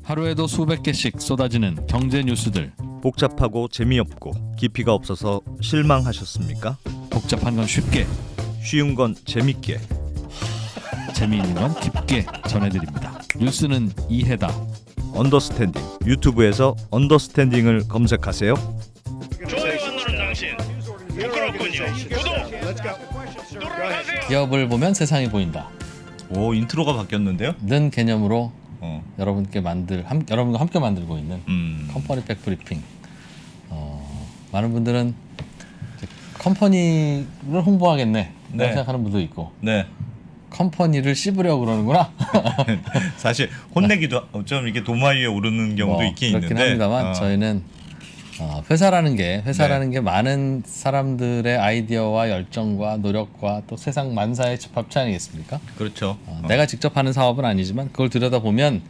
하루에도 수백 개씩 쏟아지는 경제 뉴스들. 복잡하고 재미없고 깊이가 없어서 실망하셨습니까? 복잡한 건 쉽게, 쉬운 건 재밌게. 재미있는 건 깊게 전해드립니다. 뉴스는 이해다. 언더스탠딩. 유튜브에서 언더스탠딩을 검색하세요. 좋아요 안 누른 당신 부끄럽군요. 구독 눌러주세요. 기업을 보면 세상이 보인다. 오, 인트로가 바뀌었는데요? 는 개념으로 어. 여러분과 함께 만들고 있는 컴퍼니백 브리핑. 많은 분들은 이제 컴퍼니를 홍보하겠네 네. 생각하는 분도 있고, 네. 컴퍼니를 씹으려고 그러는구나. 사실 혼내기도 좀 이게 도마 위에 오르는 경우도 있긴 그렇긴 있는데. 합니다만 저희는 회사라는 게 많은 사람들의 아이디어와 열정과 노력과 또 세상 만사의 집합체 아니겠습니까? 그렇죠. 내가 직접 하는 사업은 아니지만 그걸 들여다보면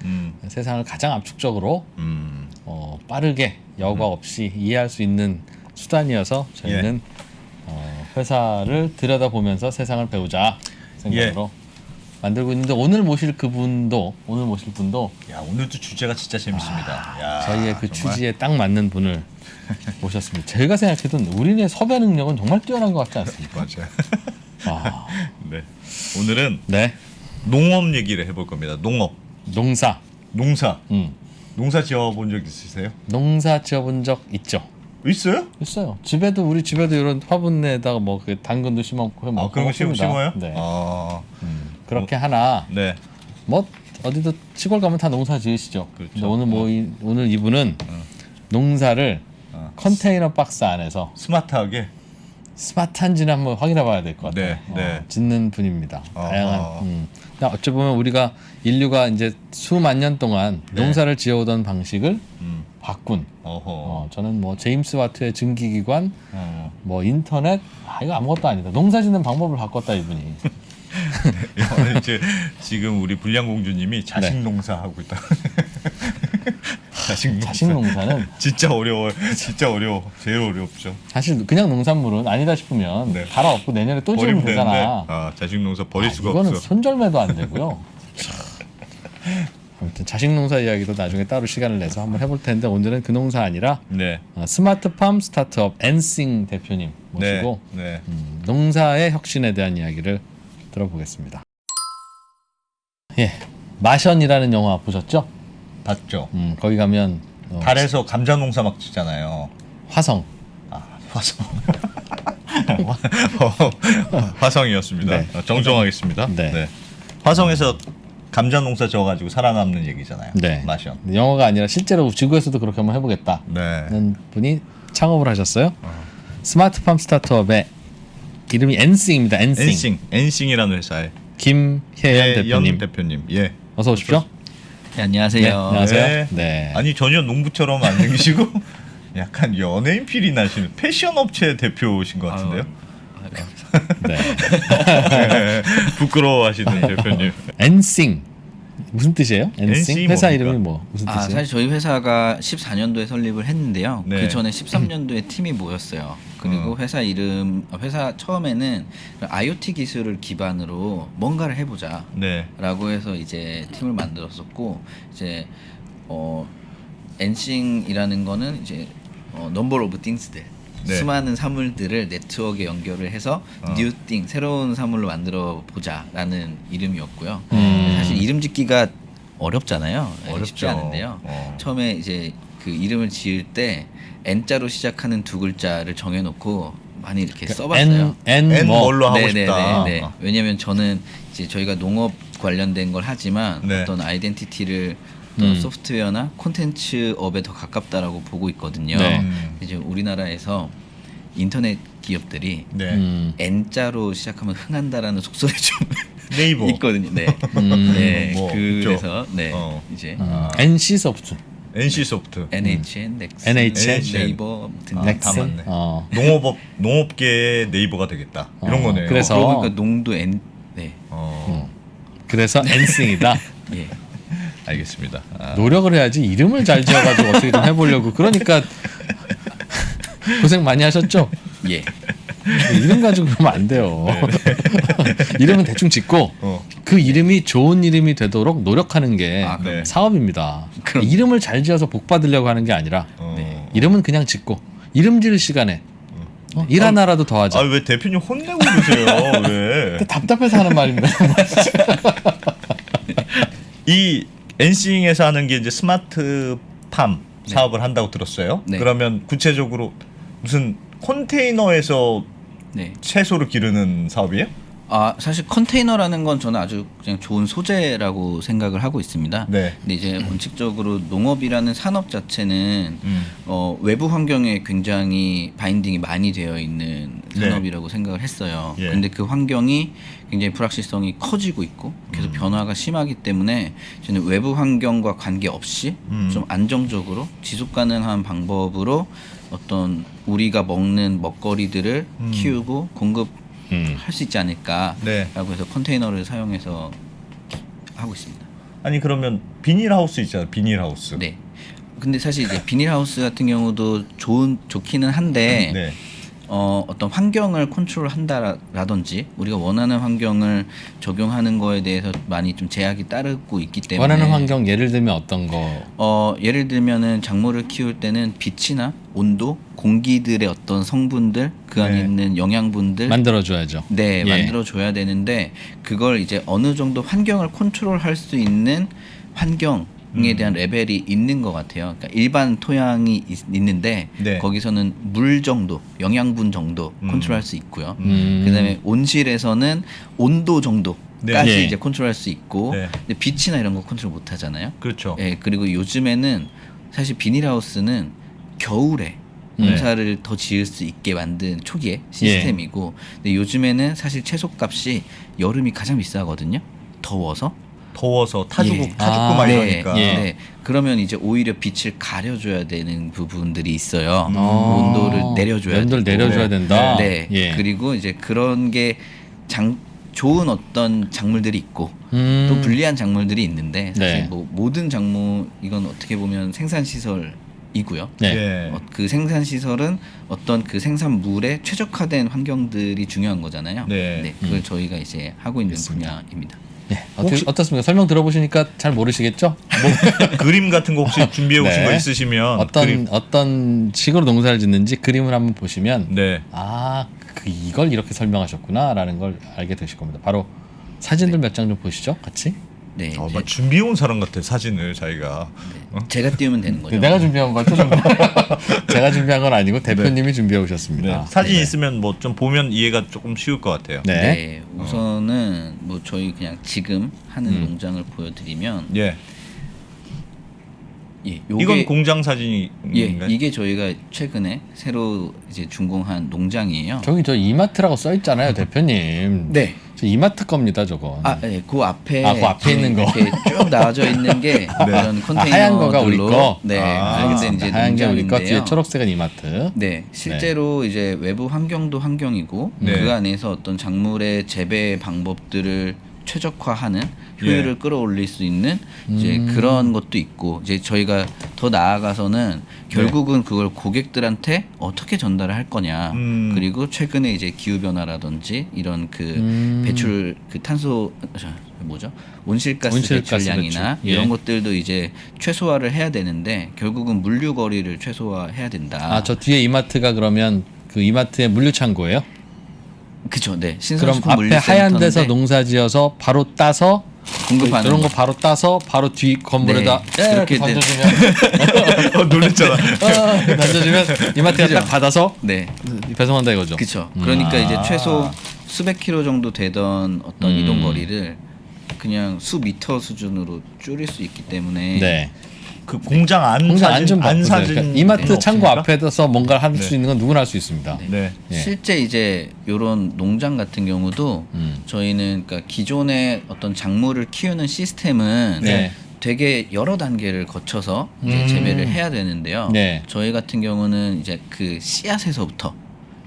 세상을 가장 압축적으로 빠르게 여과 없이 이해할 수 있는 수단이어서 저희는 회사를 들여다보면서 세상을 배우자 생각으로 만들고 있는데, 오늘 모실 분도 야, 오늘도 주제가 진짜 재밌습니다. 야, 저희의 그 정말. 취지에 딱 맞는 분을 모셨습니다. 제가 생각해도 우리네 섭외 능력은 정말 뛰어난 것 같지 않습니까? 맞아요. 아, 네. 오늘은 네, 농업 얘기를 해볼 겁니다. 농업, 농사. 농사, 농사 지어본 적 있으세요? 농사 지어본 적 있죠? 있어요? 있어요. 우리 집에도 이런 화분에다가 뭐 그 당근도 심었고 아, 그런 거 심어요? 네. 그렇게 어, 하나. 네. 뭐 어디도 시골 가면 다 농사 지으시죠. 그렇죠. 근데 오늘 오늘 이분은 농사를 컨테이너 박스 안에서 스마트하게. 스마트한지는 한번 확인해봐야 될 것 같아요. 네, 네. 짓는 분입니다. 어허. 다양한. 어찌 보면 우리가 인류가 이제 수만 년 동안 네. 농사를 지어오던 방식을 바꾼. 어허. 저는 저는 뭐 제임스 와트의 증기기관, 어. 뭐 인터넷, 이거 아무것도 아니다. 농사짓는 방법을 바꿨다 이분이. 이제 지금 우리 불량공주님이 자식 네. 농사 하고 있다. 자식 농사. 자식 농사는 진짜 어려워요. 진짜 어려워. 제일 어렵죠. 사실 그냥 농산물은 아니다 싶으면 네. 갈아엎고 내년에 또 지으면 버리면 되는데 되잖아. 자식 농사 버릴 수가 이거는 없어. 손절매도 안 되고요. 아무튼 자식 농사 이야기도 나중에 따로 시간을 내서 한번 해볼 텐데, 오늘은 그 농사 아니라 네. 스마트팜 스타트업 엔싱 대표님 모시고 네. 농사의 혁신에 대한 이야기를 들어보겠습니다. 예, 마션이라는 영화 보셨죠? 봤죠. 거기 가면 달에서 감자 농사 막 짓잖아요. 화성. 화성. 화성이었습니다. 네. 정정하겠습니다. 네. 화성에서 감자 농사 지어가지고 살아남는 얘기잖아요. 네. 마션. 영화가 아니라 실제로 지구에서도 그렇게 한번 해보겠다는 네. 분이 창업을 하셨어요. 스마트팜 스타트업의 이름이 엔싱입니다. 엔싱이라는 회사의 김혜연 대표님. 예. 어서 오십시오. 네, 안녕하세요. 네, 안녕하세요. 네. 네. 아니 전혀 농부처럼 안 생기시고 약간 연예인 필이 나시는 패션 업체 대표신 것 같은데요. 네. 네. 부끄러워하시는 대표님. 엔싱 무슨 뜻이에요? 엔싱이 회사 뭡니까? 이름이 뭐 무슨 뜻이에요? 사실 저희 회사가 14년도에 설립을 했는데요. 네. 그 전에 13년도에 팀이 모였어요. 그리고 회사 처음에는 IoT 기술을 기반으로 뭔가를 해보자. 네. 라고 해서 이제 팀을 만들었었고, 이제 엔싱이라는 거는 이제 넘버 오브 띵스들, 네. 수많은 사물들을 네트워크에 연결을 해서 뉴 띵, 새로운 사물로 만들어 보자라는 이름이었고요. 사실 이름 짓기가 어렵잖아요. 쉽지 어렵죠. 않은데요. 처음에 이제 그 이름을 지을 때 N자로 시작하는 두 글자를 정해놓고 많이 이렇게 써봤어요. N 뭐 뭘로 하고 싶다. 네네네. 왜냐면 저는 이제 저희가 농업 관련된 걸 하지만 네. 어떤 아이덴티티를 어떤 소프트웨어나 콘텐츠업에 더 가깝다라고 보고 있거든요. 네. 이제 우리나라에서 인터넷 기업들이 네. N자로 시작하면 흥한다라는 속설이 좀 네이버. 있거든요. 네. 네. 뭐 그래서 있죠. 네. 이제 NC 소프트, NC 소프트. NHN, 넥슨, NHN, 네이버 등 다 넥슨. 맞네. 농업계의 네이버가 되겠다. 이런 거네요. 그래서 그러고 보니까 농도 N 네. 그래서 엔싱이다. 예. 알겠습니다. 노력을 해야지 이름을 잘 지어가지고 어떻게든 해보려고. 그러니까 고생 많이 하셨죠? 예. 이름 가지고 그러면 안 돼요. 이름은 대충 짓고 그 이름이 좋은 이름이 되도록 노력하는 게 아, 네. 사업입니다. 그럼. 이름을 잘 지어서 복 받으려고 하는 게 아니라 네. 이름은 그냥 짓고 이름 지을 시간에 일 하나라도 더 하자. 아왜 대표님 혼내고 그러세요? 왜? 답답해서 하는 말입니다. 이 엔싱에서 하는 게 이제 스마트팜 사업을 한다고 들었어요. 네. 그러면 구체적으로 무슨 컨테이너에서 네. 채소를 기르는 사업이에요? 아 사실 컨테이너라는 건 저는 아주 그냥 좋은 소재라고 생각을 하고 있습니다. 네. 근데 이제 원칙적으로 농업이라는 산업 자체는 외부 환경에 굉장히 바인딩이 많이 되어 있는 네. 산업이라고 생각을 했어요. 예. 근데 그 환경이 굉장히 불확실성이 커지고 있고 계속 변화가 심하기 때문에 저는 외부 환경과 관계없이 좀 안정적으로 지속 가능한 방법으로 어떤 우리가 먹는 먹거리들을 키우고 공급 할 수 있지 않을까라고 네. 해서 컨테이너를 사용해서 하고 있습니다. 아니 그러면 비닐하우스 있잖아요. 비닐하우스. 네. 근데 사실 이제 비닐하우스 같은 경우도 좋기는 한데 네. 어떤 환경을 컨트롤한다라든지 우리가 원하는 환경을 적용하는 거에 대해서 많이 좀 제약이 따르고 있기 때문에 원하는 환경 예를 들면 어떤 거? 예를 들면은 작물을 키울 때는 빛이나 온도, 공기들의 어떤 성분들 그 안에 네. 있는 영양분들 만들어줘야죠. 네, 예. 만들어 줘야 되는데 그걸 이제 어느 정도 환경을 컨트롤할 수 있는 환경에 대한 레벨이 있는 것 같아요. 그러니까 일반 토양이 있는데 네. 거기서는 물 정도, 영양분 정도 컨트롤할 수 있고요. 음. 그다음에 온실에서는 온도 정도까지 네. 예. 이제 컨트롤할 수 있고 네. 근데 빛이나 이런 거 컨트롤 못 하잖아요. 그렇죠. 예, 그리고 요즘에는 사실 비닐하우스는 겨울에 네. 농사를 더 지을 수 있게 만든 초기의 시스템이고 근데 요즘에는 사실 채소값이 여름이 가장 비싸거든요. 더워서. 더워서 타죽고 예. 타죽고 아, 막 네. 이러니까. 예. 네. 그러면 이제 오히려 빛을 가려줘야 되는 부분들이 있어요. 어. 온도를 내려줘야 온도를 되고. 내려줘야 된다. 네. 예. 그리고 이제 그런 게 좋은 어떤 작물들이 있고 또 불리한 작물들이 있는데 사실 네. 뭐 모든 작물 이건 어떻게 보면 생산 시설이고요. 네. 예. 그 생산 시설은 어떤 그 생산물에 최적화된 환경들이 중요한 거잖아요. 네. 그걸 저희가 이제 하고 있는 분야입니다. 네. 어떻습니까? 설명 들어보시니까 잘 모르시겠죠? 그림 같은 거 혹시 준비해 오신 네. 거 있으시면 어떤 식으로 농사를 짓는지 그림을 한번 보시면 네. 이걸 이렇게 설명하셨구나라는 걸 알게 되실 겁니다. 바로 사진들 몇 장 좀 보시죠, 같이. 네. 막 준비해 온 사람 같아 사진을 자기가. 제가 띄우면 되는 거죠. 내가 준비한 거죠. 제가 준비한 건 아니고 대표님이 준비해 오셨습니다. 네. 사진 있으면 뭐 좀 보면 이해가 조금 쉬울 것 같아요. 네. 네, 우선은 뭐 저희 그냥 지금 하는 농장을 보여드리면 예. 요게 이건 공장 사진인가요? 이게 저희가 최근에 새로 이제 준공한 농장이에요. 저기 저 이마트라고 써 있잖아요, 대표님. 네. 저 이마트 겁니다, 저거. 네, 그 앞에 그 앞에 있는 거. 이렇게 쭉 나와져 있는 게 이런 컨테이너들로 하얀 거가 우리 거. 네, 알겠습니다. 이제 하얀 게 우리 거, 농장인데요. 뒤에 초록색은 이마트. 네, 실제로 이제 외부 환경도 환경이고 네. 그 안에서 어떤 작물의 재배 방법들을 최적화하는 효율을 예. 끌어올릴 수 있는 이제 그런 것도 있고 이제 저희가 더 나아가서는 결국은 그걸 고객들한테 어떻게 전달을 할 거냐 그리고 최근에 이제 기후 변화라든지 이런 그 배출 그 탄소 온실가스 온실가스 배출량이나 배출. 예. 이런 것들도 이제 최소화를 해야 되는데 결국은 물류 거리를 최소화해야 된다. 저 뒤에 이마트가 그러면 그 이마트의 물류 창고예요? 그죠, 네. 그럼 신선식품 앞에 하얀 데서 물류센터인데 농사지어서 바로 따서 공급하는 이런 거 바로 따서 바로 뒤 건물에다 네, 이렇게 그렇게 던져주면 놀랬잖아. 던져주면 이마트가 그죠? 딱 받아서 네, 배송한다 이거죠. 그렇죠. 그러니까 이제 최소 수백 킬로 정도 되던 어떤 이동 거리를 그냥 수미터 수준으로 줄일 수 있기 때문에 네. 그 공장 안 공장 사진 안좀 안 사진 그러니까 이마트 창고 없습니까? 앞에서 뭔가를 할 수 네. 있는 건 누구나 할 수 있습니다. 네. 예. 실제 이제 이런 농장 같은 경우도 저희는 그러니까 기존의 어떤 작물을 키우는 시스템은 네. 되게 여러 단계를 거쳐서 이제 재배를 해야 되는데요. 네. 저희 같은 경우는 이제 그 씨앗에서부터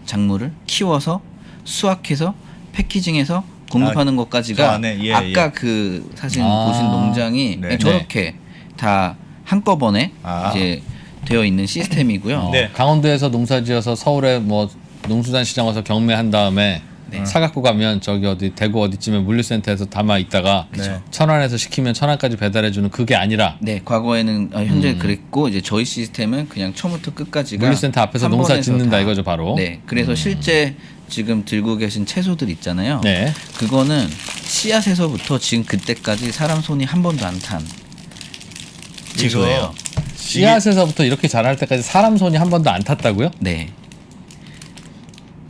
작물을 키워서 수확해서 패키징해서 공급하는 것까지가 저 안에, 예, 아까 예. 그 사진 아. 보신 농장이 네. 저렇게 다 한꺼번에 이제 되어 있는 시스템이고요. 네. 강원도에서 농사지어서 서울에 뭐 농수산 시장 와서 경매한 다음에 네. 사 갖고 가면 저기 어디 대구 어디쯤에 물류센터에서 담아 있다가 그쵸. 천안에서 시키면 천안까지 배달해주는 그게 아니라 네, 과거에는 현재 그랬고 이제 저희 시스템은 그냥 처음부터 끝까지가 물류센터 앞에서 한 농사 번에서 짓는다 다. 이거죠 바로. 네, 그래서 실제 지금 들고 계신 채소들 있잖아요. 네. 그거는 씨앗에서부터 지금 그때까지 사람 손이 한 번도 안 탄 채소예요. 씨앗에서부터 이렇게 자랄 때까지 사람 손이 한 번도 안 탔다고요? 네.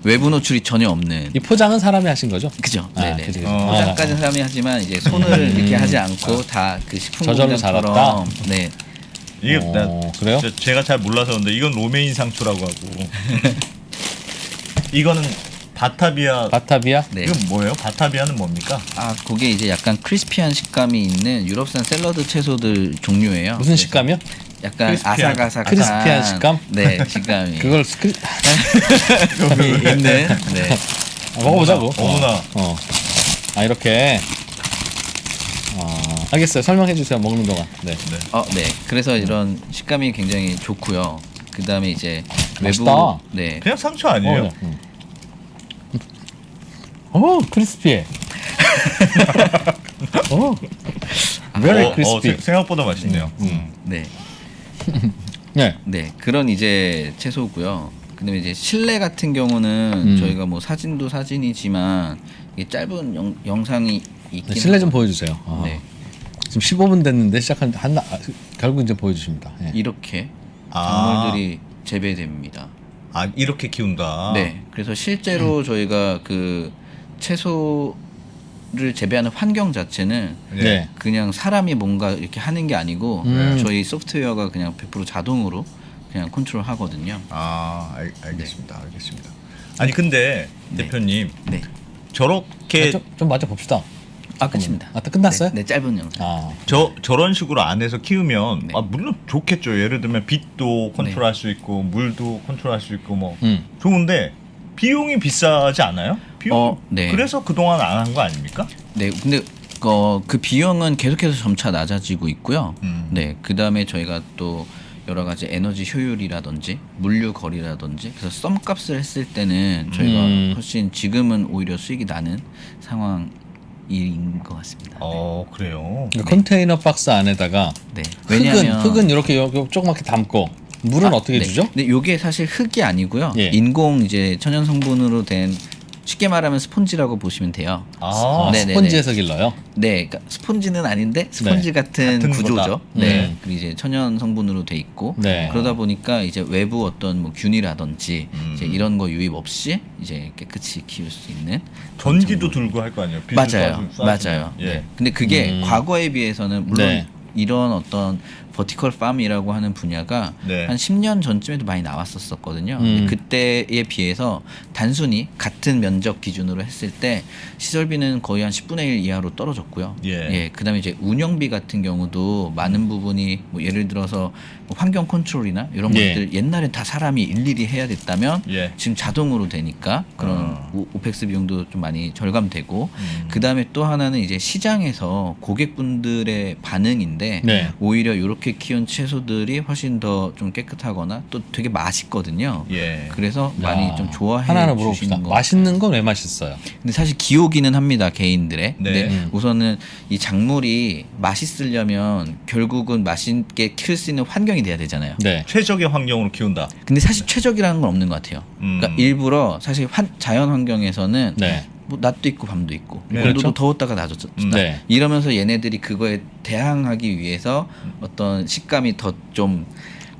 외부 노출이 전혀 없는. 이 포장은 사람이 하신 거죠? 그죠? 아, 네네. 그죠, 그죠. 포장까지는 사람이 하지만 이제 손을 이렇게 하지 않고 다 그 식품 저절로 공장처럼. 자랐다? 네. 이게 그래요? 제가 잘 몰라서 그런데 이건 로메인 상추라고 하고 이거는 바타비아. 바타비아? 네. 이건 뭐예요? 바타비아는 뭡니까? 아, 그게 이제 약간 크리스피한 식감이 있는 유럽산 샐러드 채소들 종류예요. 무슨 그래서 식감이요? 약간 크리스피한. 아삭아삭한 크리스피한 식감? 네, 식감이 그걸 있는. 네. 먹어보자고. 어머나. 아 이렇게. 알겠어요. 설명해 주세요. 먹는 동안. 네. 네. 그래서 이런 식감이 굉장히 좋고요. 그다음에 이제 맛있다. 네. 그냥 상추 아니에요? 크리스피해. very crispy. 생각보다 맛있네요. 네. 네. 네. 그런 이제 채소고요. 그다음에 이제 실내 같은 경우는 저희가 뭐 사진도 사진이지만 이게 짧은 영상이 있긴 네, 실내 좀 보여주세요. 네. 지금 15분 됐는데 시작한 결국 이제 보여주십니다. 예. 이렇게 아. 작물들이 재배됩니다. 아 이렇게 키운다. 네. 그래서 실제로 저희가 그 채소를 재배하는 환경 자체는 네. 그냥 사람이 뭔가 이렇게 하는 게 아니고 저희 소프트웨어가 그냥 100% 자동으로 그냥 컨트롤 하거든요. 아 알겠습니다. 알겠습니다. 아니 근데 네. 대표님 네. 저렇게 좀 맞아 봅시다. 끝입니다. 끝났어요? 네, 짧은 영상. 저런 식으로 안에서 키우면 네. 물론 좋겠죠. 예를 들면 빛도 컨트롤할 수 있고 물도 컨트롤할 수 있고 뭐 음. 좋은데 비용이 비싸지 않아요? 비용 네. 그래서 그동안 안 한 거 아닙니까? 네, 근데 그 비용은 계속해서 점차 낮아지고 있고요. 네, 그 다음에 저희가 또 여러 가지 에너지 효율이라든지 물류 거리라든지 그래서 썸값을 했을 때는 저희가 훨씬 지금은 오히려 수익이 나는 상황인 것 같습니다. 그래요. 그러니까 컨테이너 박스 안에다가 네, 왜냐하면 흙은 이렇게 조그맣게 담고 물은 어떻게 네. 주죠? 근데 요게 사실 흙이 아니고요. 예. 인공 이제 천연 성분으로 된 쉽게 말하면 스폰지라고 보시면 돼요. 네네네. 스펀지에서 길러요. 네, 그러니까 스폰지는 아닌데 스폰지 같은 같은 구조죠. 거다. 네, 그리고 이제 천연 성분으로 돼 있고 네. 그러다 보니까 이제 외부 어떤 뭐 균이라든지 이제 이런 거 유입 없이 이제 깨끗이 키울 수 있는 전기도 들고 할 거 아니에요. 빛을 맞아요, 쏴주면. 맞아요. 예. 네. 근데 그게 과거에 비해서는 물론 네. 이런 어떤 버티컬 팜이라고 하는 분야가 네. 한 10년 전쯤에도 많이 나왔었거든요. 근데 그때에 비해서 단순히 같은 면적 기준으로 했을 때 시설비는 거의 한 10분의 1 이하로 떨어졌고요. 예. 그다음에 이제 운영비 같은 경우도 많은 부분이 뭐 예를 들어서 뭐 환경 컨트롤이나 이런 예. 것들 옛날엔 다 사람이 일일이 해야 됐다면 예. 지금 자동으로 되니까 그런 오펙스 비용도 좀 많이 절감되고 그다음에 또 하나는 이제 시장에서 고객분들의 반응인데 네. 오히려 이렇게 키운 채소들이 훨씬 더 좀 깨끗하거나 또 되게 맛있거든요. 예. 그래서 많이 좀 좋아해 하나하나 주시는 물어봅시다. 거. 맛있는 건 왜 맛있어요? 근데 사실 기호기는 합니다 개인들의. 네. 근데 우선은 이 작물이 맛있으려면 결국은 맛있게 키울 수 있는 환경이 돼야 되잖아요. 네. 최적의 환경으로 키운다. 근데 사실 최적이라는 건 없는 것 같아요. 그러니까 일부러 사실 자연 환경에서는 네. 뭐 낮도 있고 밤도 있고 네. 온도도 그렇죠. 더웠다가 낮았다. 네. 이러면서 얘네들이 그거에 대항하기 위해서 어떤 식감이 더 좀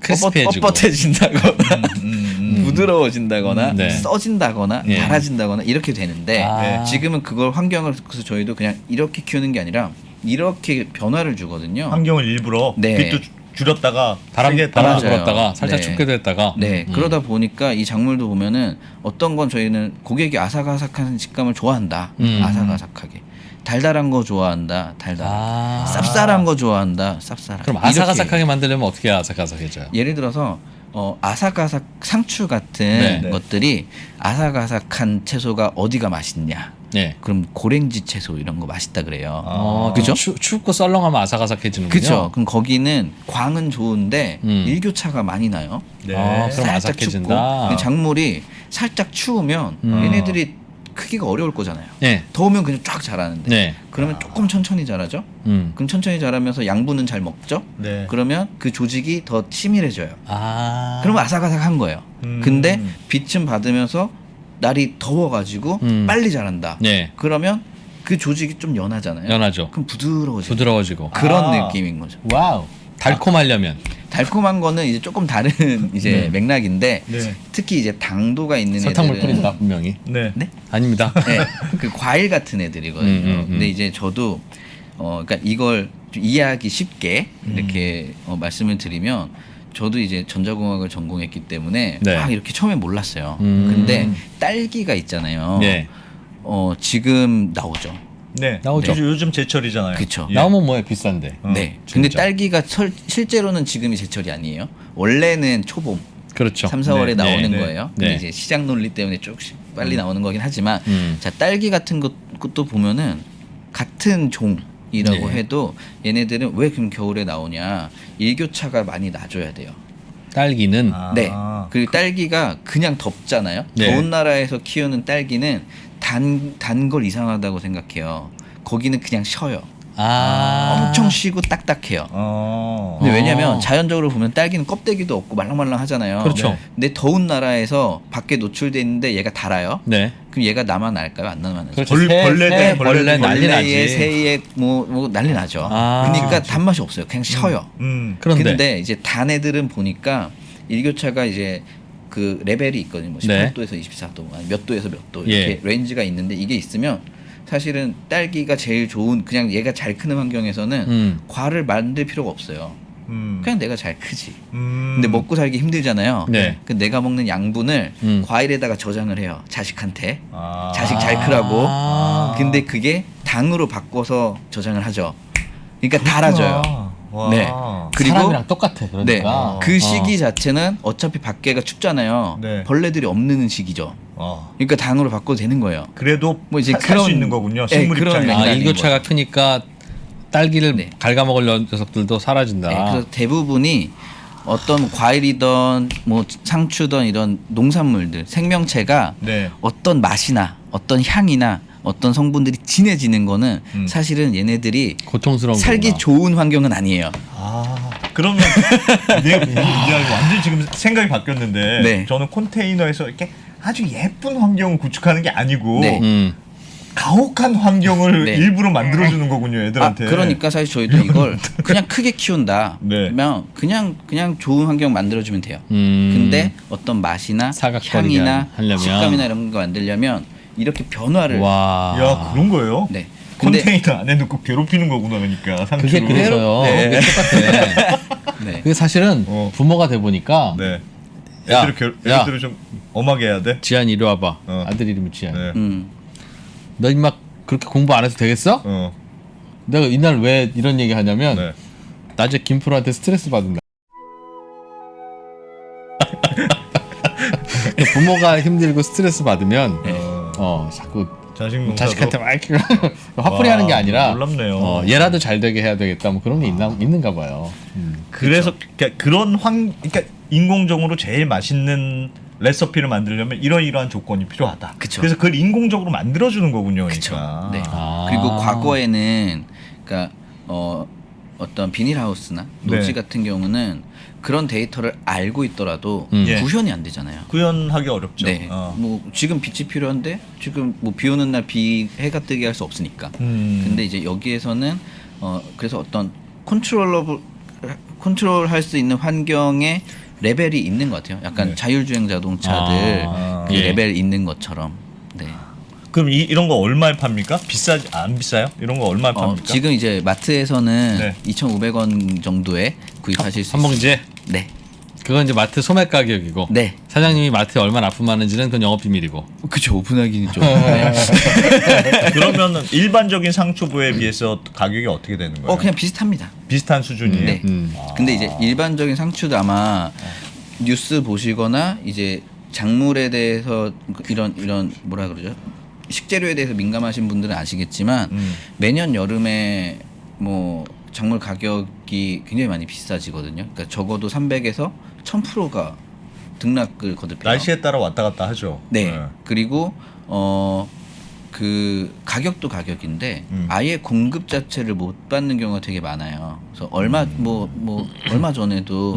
크리스피해지고. 뻣뻣해진다거나 부드러워진다거나 네. 써진다거나 예. 달아진다거나 이렇게 되는데 아. 지금은 그걸 환경을 그래서 저희도 그냥 이렇게 키우는 게 아니라 이렇게 변화를 주거든요. 환경을 일부러 네. 빛도 줄였다가 바람 세게 바람 맞아요. 불었다가 살짝 네. 춥게 됐다가 네, 그러다 보니까 이 작물도 보면은 어떤 건 저희는 고객이 아삭아삭한 식감을 좋아한다. 아삭아삭하게. 달달한 거 좋아한다. 달달한. 쌉쌀한 거 좋아한다. 쌉쌀한. 그럼 이렇게. 아삭아삭하게 만들려면 어떻게 아삭아삭해져요? 예를 들어서 아삭아삭 상추 같은 네. 것들이 아삭아삭한 채소가 어디가 맛있냐? 네. 그럼 고랭지 채소 이런 거 맛있다 그래요. 그죠? 그죠? 춥고 썰렁하면 아삭아삭해지는군요. 그렇죠. 그럼 거기는 광은 좋은데 일교차가 많이 나요. 네. 그럼 살짝 아삭해진다. 춥고 근데 작물이 살짝 추우면 얘네들이 크기가 어려울 거잖아요. 네. 더우면 그냥 쫙 자라는데. 네. 그러면 조금 천천히 자라죠. 그럼 천천히 자라면서 양분은 잘 먹죠. 네. 그러면 그 조직이 더 치밀해져요. 아. 그러면 아삭아삭한 거예요. 근데 빛은 받으면서 날이 더워가지고 빨리 자란다. 네. 그러면 그 조직이 좀 연하잖아요. 연하죠. 그럼 부드러워져요. 부드러워지고. 그런 아. 느낌인 거죠. 와우. 달콤하려면. 달콤한 거는 이제 조금 다른 이제 맥락인데 네. 특히 이제 당도가 있는 설탕물 애들은 뿌린다 분명히. 네. 네? 아닙니다. 네, 그 과일 같은 애들이거든요. 근데 이제 저도 그러니까 이걸 좀 이해하기 쉽게 이렇게 말씀을 드리면 저도 이제 전자공학을 전공했기 때문에 네. 막 이렇게 처음에 몰랐어요. 근데 딸기가 있잖아요. 네. 지금 나오죠. 네. 나오죠. 요즘 제철이잖아요. 그쵸. 예. 나오면 뭐해 비싼데. 네. 근데 진짜. 딸기가 실제로는 지금이 제철이 아니에요. 원래는 초봄. 그렇죠. 3, 4월에 네, 나오는 네, 거예요. 네. 근데 이제 시장 논리 때문에 조금씩 빨리 나오는 거긴 하지만 자 딸기 같은 것도 보면은 같은 종이라고 네. 해도 얘네들은 왜 그럼 겨울에 나오냐? 일교차가 많이 나줘야 돼요. 딸기는 아. 네. 그리고 딸기가 그냥 덥잖아요. 네. 더운 나라에서 키우는 딸기는 단 걸 이상하다고 생각해요. 거기는 그냥 쉬어요. 엄청 쉬고 딱딱해요. 근데 왜냐면 자연적으로 보면 딸기는 껍데기도 없고 말랑말랑 하잖아요. 그렇죠. 네. 근데 더운 나라에서 밖에 노출돼 있는데 얘가 달아요. 네. 그럼 얘가 나만 날까요? 안 나만 날까요? 그렇죠. 벌레 벌레 난리 나지. 벌레에 새에 뭐 난리 나죠. 아. 그러니까 단맛이 없어요. 그냥 쉬어요. 그런데 근데 이제 단 애들은 보니까 일교차가 이제 그 레벨이 있거든요. 뭐 네. 18도에서 24도, 아니 몇 도에서 몇 도 예. 이렇게 레인지가 있는데 이게 있으면 사실은 딸기가 제일 좋은 그냥 얘가 잘 크는 환경에서는 과를 만들 필요가 없어요. 그냥 내가 잘 크지. 근데 먹고 살기 힘들잖아요. 네. 그 내가 먹는 양분을 과일에다가 저장을 해요. 자식한테. 자식 잘 크라고. 아. 근데 그게 당으로 바꿔서 저장을 하죠. 그러니까 달아져요. 네. 그리고 사람이랑 똑같아. 네. 그러니까. 그 시기 자체는 어차피 밖에가 춥잖아요. 네. 벌레들이 없는 시기죠. 그러니까 당으로 바꿔도 되는 거예요. 그래도 뭐 이제 살 수 있는 거군요. 네, 식물 그런 입장에서. 맥락인 일교차가 크니까 딸기를 네. 갉아먹을 녀석들도 사라진다. 네, 그래서 대부분이 어떤 과일이든 뭐 상추든 이런 농산물들 생명체가 네. 어떤 맛이나 어떤 향이나 어떤 성분들이 진해지는 거는 사실은 얘네들이 고통스러운 살기 거구나. 좋은 환경은 아니에요. 그러면 내가 완전 지금 생각이 바뀌었는데 네. 저는 컨테이너에서 이렇게 아주 예쁜 환경을 구축하는 게 아니고 네. 가혹한 환경을 네. 일부러 만들어주는 거군요, 애들한테. 그러니까 사실 저희도 이걸 그냥 크게 키운다. 네. 그러면 그냥 좋은 환경 만들어주면 돼요. 음. 근데 어떤 맛이나 사각거리게 향이나 하려면. 식감이나 이런 거 만들려면 이렇게 변화를 와. 야, 그런 거예요? 네. 근데 컨테이너 안에 넣고 괴롭히는 거구나, 그러니까 그게 상추로. 그래서요. 네. 그게 똑같아. 네. 그게 사실은 부모가 돼 보니까 네. 야, 애들을 좀 엄하게 해야 돼. 지한이 이리 와봐. 어. 아들 이름이 지한. 네. 너 임마 그렇게 공부 안 해도 되겠어? 내가 이날 왜 이런 얘기 하냐면 네. 낮에 김프로한테 스트레스 받는다. 부모가 힘들고 스트레스 받으면 자꾸 자식한테 막 이렇게 화풀이 하는 게 아니라 놀랍네요. 얘라도 잘 되게 해야 되겠다 뭐 그런 게 있는가 봐요. 그래서 그런 그러니까 인공적으로 제일 맛있는 레시피를 만들려면 이러이러한 조건이 필요하다. 그쵸. 그래서 그걸 인공적으로 만들어주는 거군요. 그러니까. 네. 아. 그리고 과거에는 그러니까 어떤 비닐하우스나 노지 네. 같은 경우는 그런 데이터를 알고 있더라도 예. 구현이 안 되잖아요. 구현하기 어렵죠. 네. 뭐 지금 빛이 필요한데 지금 뭐 비 오는 날 해가 뜨게 할 수 없으니까. 근데 이제 여기에서는 그래서 어떤 컨트롤할 수 있는 환경에 레벨이 있는 것 같아요. 약간 네. 자율주행 자동차들 그 예. 레벨 있는 것처럼. 네. 그럼 이런 거 얼마에 팝니까? 비싸지 안 비싸요? 이런 거 얼마에 팝니까? 지금 이제 마트에서는 네. 2,500원 정도에 구입하실 수 한 있어요. 봉지에 네. 그건 이제 마트 소매 가격이고 네. 사장님이 마트에 얼마나 납품하는지는 그건 영업 비밀이고. 그쵸. 오픈하기는 좀. 네. 그러면은 일반적인 상추부에 비해서 가격이 어떻게 되는 거예요? 그냥 비슷합니다. 비슷한 수준이에요. 네. 근데 이제 일반적인 상추도 아마 뉴스 보시거나 이제 작물에 대해서 이런 뭐라 그러죠? 식재료에 대해서 민감하신 분들은 아시겠지만 매년 여름에 뭐 작물 가격이 굉장히 많이 비싸지거든요. 그러니까 적어도 300에서 1000%가 등락을 거듭해요. 날씨에 따라 왔다 갔다 하죠. 네. 그리고 그 가격도 가격인데 아예 공급 자체를 못 받는 경우가 되게 많아요. 그래서 얼마 얼마 전에도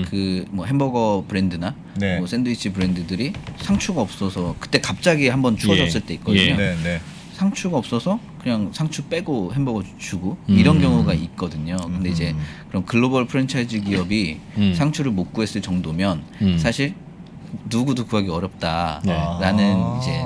그 뭐 햄버거 브랜드나 네. 뭐 샌드위치 브랜드들이 상추가 없어서 그때 갑자기 한번 추워졌을 때 있거든요. 예. 네, 네. 상추가 없어서 그냥 상추 빼고 햄버거 주고 이런 경우가 있거든요. 근데 이제 그런 글로벌 프랜차이즈 기업이 상추를 못 구했을 정도면 사실 누구도 구하기 어렵다라는 네. 이제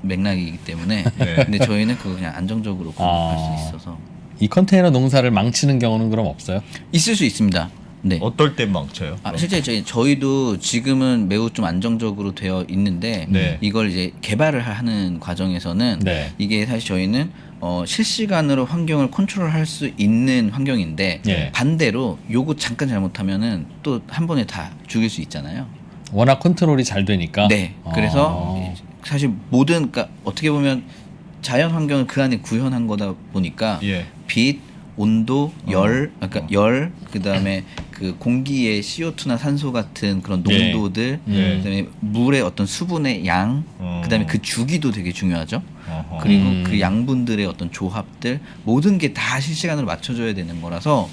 맥락이기 때문에 네. 근데 저희는 그거 그냥 안정적으로 공급할 수 있어서 이 컨테이너 농사를 망치는 경우는 그럼 없어요? 있을 수 있습니다. 네. 어떨 때 망쳐요? 실제 저희도 지금은 매우 좀 안정적으로 되어 있는데 네. 이걸 이제 개발을 하는 과정에서는 네. 이게 사실 저희는 실시간으로 환경을 컨트롤할 수 있는 환경인데 예. 반대로 요거 잠깐 잘못하면은 또 한 번에 다 죽일 수 있잖아요. 워낙 컨트롤이 잘 되니까. 네. 그래서 사실 모든 그러니까 어떻게 보면 자연 환경을 그 안에 구현한 거다 보니까 예. 빛, 온도, 열, 그러니까 열, 그다음에 그 공기의 CO2나 산소 같은 그런 예. 농도들, 예. 그다음에 물의 어떤 수분의 양, 그다음에 그 주기도 되게 중요하죠. 어허. 그리고 그 양분들의 어떤 조합들 모든 게 다 실시간으로 맞춰줘야 되는 거라서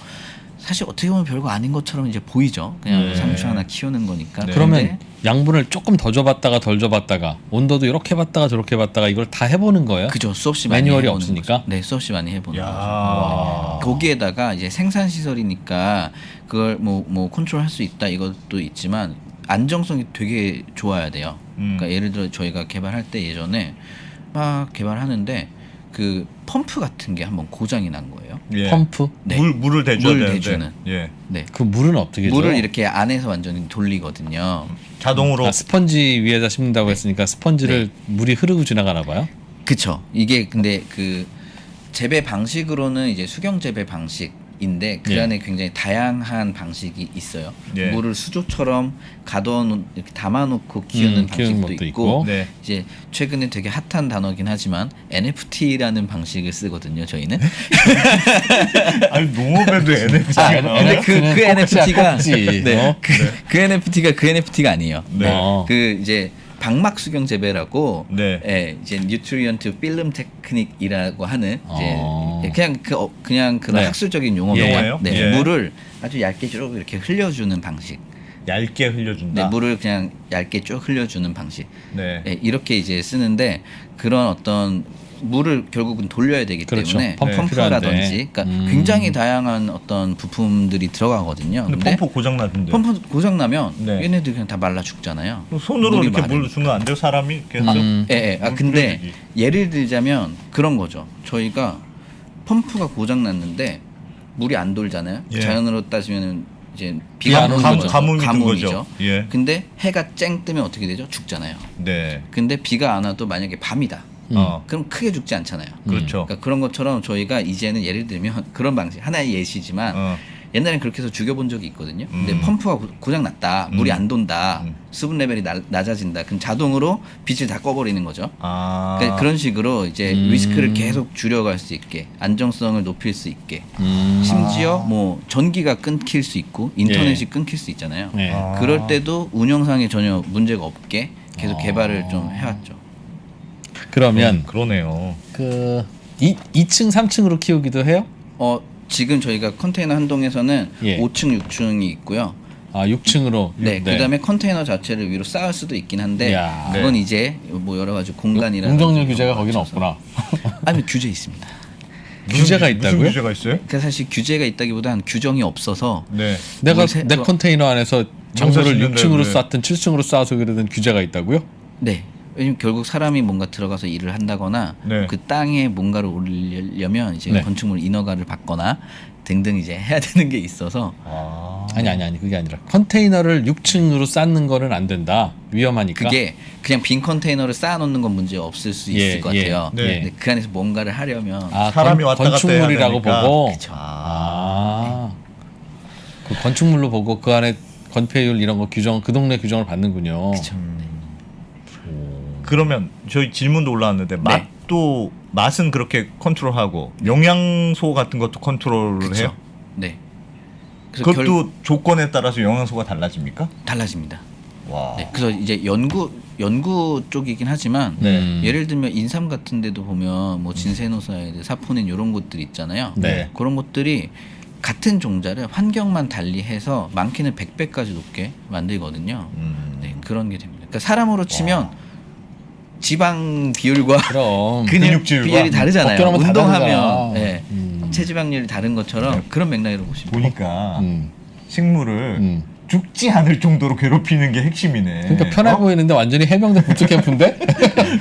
사실 어떻게 보면 별거 아닌 것처럼 이제 보이죠. 그냥 네. 상추 하나 키우는 거니까. 네. 그러면 근데 양분을 조금 더 줘봤다가 덜 줘봤다가 온도도 이렇게 봤다가 저렇게 봤다가 이걸 다 해보는 거예요? 그죠. 수없이 많이 매뉴얼이 해보는 없으니까? 거죠. 네, 수없이 많이 해보는 야. 거죠. 거기에다가 이제 생산 시설이니까 그걸 뭐 컨트롤할 수 있다 이것도 있지만 안정성이 되게 좋아야 돼요. 그러니까 예를 들어 저희가 개발할 때 예전에 막 개발하는데 그 펌프 같은 게 한번 고장이 난 거예요. 예. 펌프? 네. 물을 대줘야 물 되는데. 대주는. 예. 네. 그 물은 어떻게 줘요? 물을 이렇게 안에서 완전히 돌리거든요. 자동으로 스펀지 위에다 심는다고 했으니까 스펀지를 물이 흐르고 지나가나 봐요? 그쵸. 이게 근데 그 재배 방식으로는 이제 수경 재배 방식인데 그 예. 안에 굉장히 다양한 방식이 있어요. 예. 물을 수조처럼 이렇게 담아놓고 키우는 키우는 방식도 것도 있고, 있고. 네. 이제 최근에 되게 핫한 단어긴 하지만 NFT라는 방식을 쓰거든요. 저희는. 아니 농업에도 NFT가 근데 나와요? 그 꼭지야, NFT가 꼭지. 네, 어? 그 NFT가 그 NFT가 아니에요. 네. 어. 그 이제 방막 수경 재배라고 네. 예, 이제 뉴트리언트 필름 테크닉이라고 하는 이제 어. 그냥 그런 네. 학술적인 용어예요. 용어예요? 네. 예. 물을 아주 얇게 쭉 이렇게 흘려주는 방식. 얇게 흘려준다. 네, 물을 그냥 얇게 쭉 흘려주는 방식. 네. 예, 이렇게 이제 쓰는데 그런 어떤 물을 결국은 돌려야 되기 그렇죠. 때문에 펌프가 펌프라든지, 필요한데. 그러니까 굉장히 다양한 어떤 부품들이 들어가거든요. 근데 펌프 고장 나던데. 펌프 고장 나면 네. 얘네들 그냥 다 말라 죽잖아요. 손으로 물이 이렇게 물 마르니까. 주면 안 돼요? 사람이 이렇게 해서? 예, 예. 아 물 근데 뿌려주지. 예를 들자면 그런 거죠. 저희가 펌프가 고장 났는데 물이 안 돌잖아요. 예. 자연으로 따지면은 이제 비 비가 안 오는 오는 거죠. 가뭄이 든 가뭄이죠. 거죠. 예. 근데 해가 쨍 뜨면 어떻게 되죠? 죽잖아요. 네. 근데 비가 안 와도 만약에 밤이다. 그럼 크게 죽지 않잖아요. 그렇죠. 그러니까 그런 것처럼 저희가 이제는 예를 들면 그런 방식 하나의 예시지만 옛날엔 그렇게 해서 죽여본 적이 있거든요. 근데 펌프가 고장 났다, 물이 안 돈다, 수분 레벨이 낮아진다. 그럼 자동으로 빛을 다 꺼버리는 거죠. 아. 그러니까 그런 식으로 이제 리스크를 계속 줄여갈 수 있게, 안정성을 높일 수 있게, 심지어 뭐 전기가 끊길 수 있고 인터넷이 끊길 수 있잖아요. 네. 아. 그럴 때도 운영상에 전혀 문제가 없게 계속 개발을 좀 해왔죠. 그러면 그러네요. 그 2층, 3층으로 키우기도 해요? 지금 저희가 컨테이너 한 동에서는 예. 5층, 6층이 있고요. 아 6층으로. 네, 그다음에 컨테이너 자체를 위로 쌓을 수도 있긴 한데 이야. 그건 이제 뭐 여러 가지 공간이라 용적률 규제가 거기는 없구나. 아니 규제 있습니다. 규제가 무슨 있다고요? 규제가 있어요? 그러니까 사실 규제가 있다기보단 규정이 없어서 네. 내가 뭐 내 컨테이너 안에서 작물을 짓는데 6층으로 왜? 쌓든 7층으로 쌓아서 그러든 규제가 있다고요? 네. 왜냐면 결국 사람이 뭔가 들어가서 일을 한다거나 네. 그 땅에 뭔가를 올리려면 이제 네. 건축물 인허가를 받거나 등등 이제 해야 되는 게 있어서 아. 아니 그게 아니라 컨테이너를 6층으로 쌓는 거는 안 된다. 위험하니까. 그게 그냥 빈 컨테이너를 쌓아놓는 건 문제 없을 수 있을 예, 것 같아요. 예. 네. 근데 그 안에서 뭔가를 하려면 아, 사람이 왔다 갔다 해야 건축물이라고 되니까. 보고. 그쵸. 그 건축물로 보고 그 안에 건폐율 이런 거 규정 그 동네 규정을 받는군요. 그쵸. 그러면 저희 질문도 올라왔는데 네. 맛은 그렇게 컨트롤하고 영양소 같은 것도 컨트롤을 그쵸. 해요? 네. 그래서 그것도 조건에 따라서 영양소가 달라집니까? 달라집니다. 와. 네. 그래서 이제 연구 연구 쪽이긴 하지만 네. 예를 들면 인삼 같은 데도 보면 뭐 진세노사이드, 사포닌 이런 것들 있잖아요. 네. 그런 것들이 같은 종자를 환경만 달리해서 많게는 100배까지 높게 만들거든요. 네, 그런 게 됩니다. 그러니까 사람으로 치면 지방 비율과 그럼 근육 근육질과 비율이 다르잖아요. 어깨로 하면 다 운동하면 다르잖아. 네, 체지방률이 다른 것처럼 그런 맥락으로 보시면 돼요. 보니까 음. 식물을 죽지 않을 정도로 괴롭히는 게 핵심이네. 그러니까 편해 보이는데 완전히 해병대 부트캠프인데?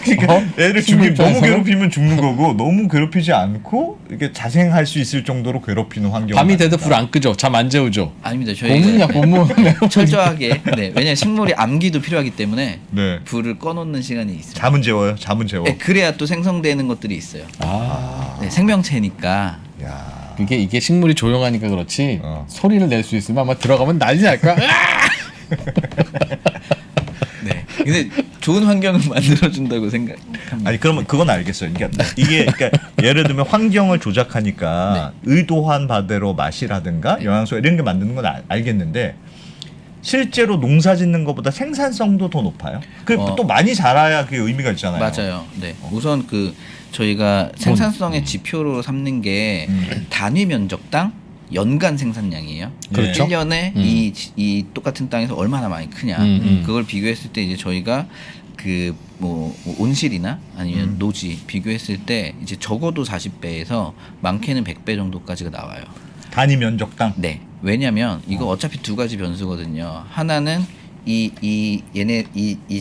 그러니까 애를 식물 너무 입장에서는? 괴롭히면 죽는 거고 너무 괴롭히지 않고 이렇게 자생할 수 있을 정도로 괴롭히는 환경. 밤이 돼도 불 안 끄죠. 잠 안 재우죠. 아닙니다. 고문이야 저희가 고문. 철저하게 왜냐하면 식물이 암기도 필요하기 때문에 네. 불을 꺼놓는 시간이 있습니다. 잠은 재워요. 잠은 재워. 네, 그래야 또 생성되는 것들이 있어요. 아 네, 생명체니까. 야. 이게 식물이 조용하니까 그렇지 소리를 낼 수 있으면 아마 들어가면 난리 날 거야. 네. 근데 좋은 환경을 만들어준다고 생각합니다. 아니 그러면 그건 알겠어요. 그러니까 이게 그러니까 예를 들면 환경을 조작하니까 의도한 바대로 맛이라든가 영양소 이런 게 만드는 건 알겠는데 실제로 농사 짓는 것보다 생산성도 더 높아요. 그 또 많이 자라야 그게 의미가 있잖아요. 맞아요. 네. 우선 그 저희가 생산성의 지표로 삼는 게 단위 면적당 연간 생산량이에요. 그렇죠. 1년에 이 똑같은 땅에서 얼마나 많이 크냐. 그걸 비교했을 때 이제 저희가 그 뭐 온실이나 아니면 노지 비교했을 때 이제 적어도 40배에서 많게는 100배 정도까지가 나와요. 단위 면적당. 네. 왜냐면 이거 어차피 두 가지 변수거든요. 하나는 이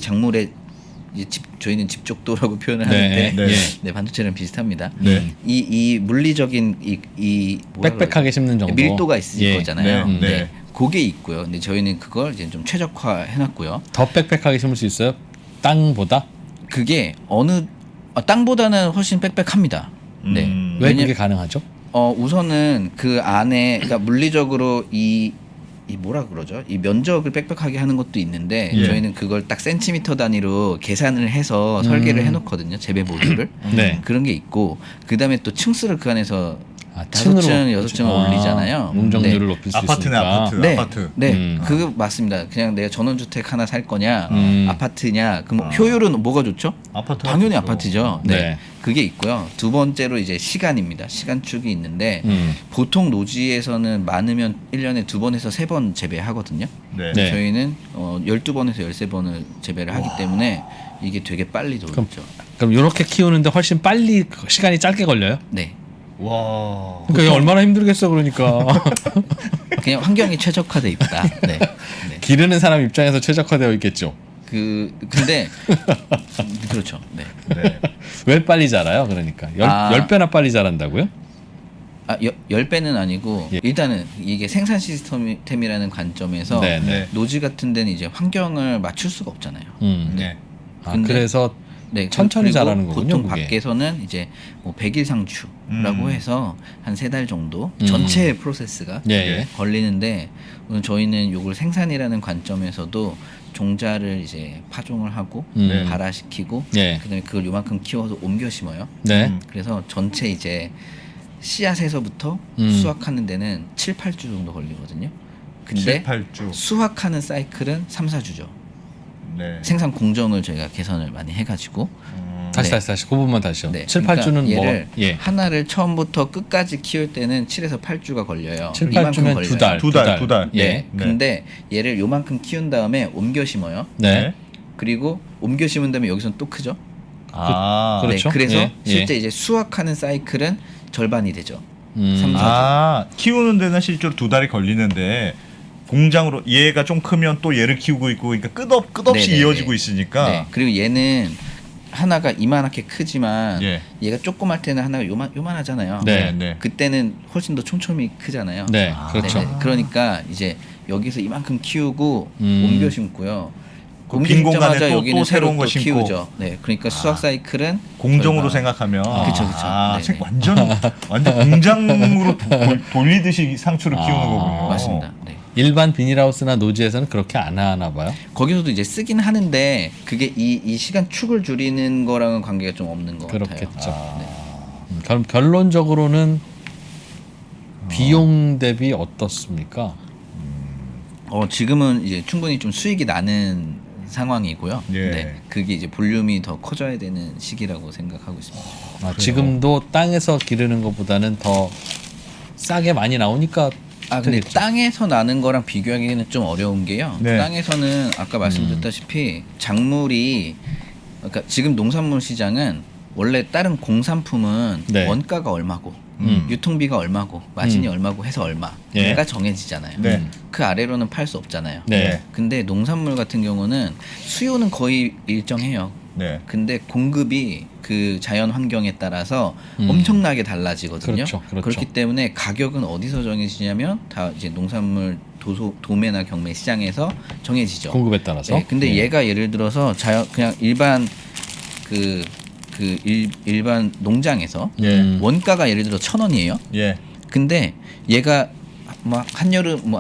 작물의 이제 저희는 집적도라고 표현을 하는데 네. 네, 반도체랑 비슷합니다. 네. 이 물리적인 이 뭐라 빽빽하게 심는 정도. 밀도가 있을 예. 거잖아요. 네. 네. 그게 있고요. 근데 저희는 그걸 이제 좀 최적화해 놨고요. 더 빽빽하게 심을 수 있어요? 땅보다? 그게 땅보다는 훨씬 빽빽합니다. 네. 왜 왜냐- 그게 가능하죠? 우선은 그 안에 그러니까 물리적으로 이 뭐라 그러죠? 이 면적을 빽빽하게 하는 것도 있는데 예. 저희는 그걸 딱 센티미터 단위로 계산을 해서 설계를 해놓거든요. 재배 모듈을. 네. 그런 게 있고 그다음에 또 층수를 그 안에서 아, 5층, 층으로 6층을 올리잖아요. 용적률을 네. 높일 수 아파트네 있으니까. 아파트. 네, 아파트. 네, 그거 맞습니다. 그냥 내가 전원주택 하나 살 거냐, 아파트냐, 그럼 효율은 뭐가 좋죠? 아파트. 당연히 아파트죠. 네. 네. 그게 있고요. 두 번째로 이제 시간입니다. 시간축이 있는데 보통 노지에서는 많으면 1년에 2번에서 3번 재배하거든요. 네. 네. 저희는 12번에서 13번을 재배를 하기 때문에 이게 되게 빨리 돌죠. 그럼 이렇게 키우는데 훨씬 빨리 시간이 짧게 걸려요? 네. 와. 그러니까 이게 얼마나 힘들겠어 그러니까. 그냥 환경이 최적화돼 있다. 네. 네. 기르는 사람 입장에서 최적화되어 있겠죠. 근데 그렇죠. 네. 네. 왜 빨리 자라요? 그러니까 10배나 빨리 자란다고요? 10배는 아니고 예. 일단은 이게 생산 시스템이라는 관점에서 네, 네. 노지 같은 데는 이제 환경을 맞출 수가 없잖아요. 네. 근데- 그래서 네, 천천히 그리고 자라는 거군요, 보통 그게. 밖에서는 이제 뭐 100일 상추라고 해서 한 3달 정도 전체 프로세스가 예, 예. 걸리는데 오늘 저희는 이걸 생산이라는 관점에서도 종자를 이제 파종을 하고 네. 발화시키고 예. 그다음에 그걸 요만큼 키워서 옮겨 심어요. 네. 그래서 전체 이제 씨앗에서부터 수확하는 데는 7, 8주 정도 걸리거든요. 근데 7, 8주. 수확하는 사이클은 3, 4주죠. 네. 생산 공정을 저희가 개선을 많이 해가지고 다시 네. 다시 그 부분만 다시요. 네. 7, 그러니까 8주는 뭐 얘를 예. 하나를 처음부터 끝까지 키울 때는 7에서 8주가 걸려요. 7, 이만큼 8주면 걸려요. 두 달. 예. 네. 근데 얘를 요만큼 키운 다음에 옮겨 심어요. 네. 그리고 옮겨 심은 다음에 여기서는 또 크죠. 아. 그렇죠. 네. 그래서 예, 예. 실제 이제 수확하는 사이클은 절반이 되죠. 음. 3, 4주. 아, 키우는 데는 실제로 2달이 걸리는데 공장으로 얘가 좀 크면 또 얘를 키우고 있고 그러니까 끝없이 네네네. 이어지고 있으니까. 네. 그리고 얘는 하나가 이만하게 크지만 예. 얘가 조그말 때는 하나가 요만하잖아요. 네. 네. 그때는 훨씬 더 촘촘히 크잖아요. 네. 그렇죠. 네네. 그러니까 이제 여기서 이만큼 키우고 음. 옮겨 심고요. 그 옮겨 빈 공간에 심자마자 또 여기는 새로운 새로 거 또 심고. 키우죠. 네, 그러니까 수확 사이클은 공정으로 절반. 생각하면 그쵸, 그쵸. 아, 네네. 완전 공장으로 돌리듯이 상추를 키우는 거군요. 맞습니다. 네. 일반 비닐하우스나 노지에서는 그렇게 안 하나 봐요. 거기서도 이제 쓰긴 하는데 그게 이 시간 축을 줄이는 거랑은 관계가 좀 없는 것 그렇겠죠. 같아요. 네. 그럼 결론적으로는 비용 대비 어떻습니까? 지금은 이제 충분히 좀 수익이 나는 상황이고요. 예. 네, 그게 이제 볼륨이 더 커져야 되는 시기라고 생각하고 있습니다. 지금도 땅에서 기르는 것보다는 더 싸게 많이 나오니까 근데 되겠죠. 땅에서 나는 거랑 비교하기는 좀 어려운 게요. 네. 땅에서는 아까 말씀드렸다시피 작물이 그러니까 지금 농산물 시장은 원래 다른 공산품은 네. 원가가 얼마고 유통비가 얼마고 마진이 얼마고 해서 얼마가 예. 정해지잖아요. 네. 그 아래로는 팔 수 없잖아요. 네. 근데 농산물 같은 경우는 수요는 거의 일정해요. 네. 근데 공급이 그 자연 환경에 따라서 엄청나게 달라지거든요. 그렇죠, 그렇죠. 그렇기 때문에 가격은 어디서 정해지냐면 다 이제 농산물 도매나 경매 시장에서 정해지죠. 공급에 따라서. 네, 근데 예. 얘가 예를 들어서 그냥 일반 일반 농장에서 예. 원가가 예를 들어 1,000원이에요. 예. 근데 얘가 막 한여름이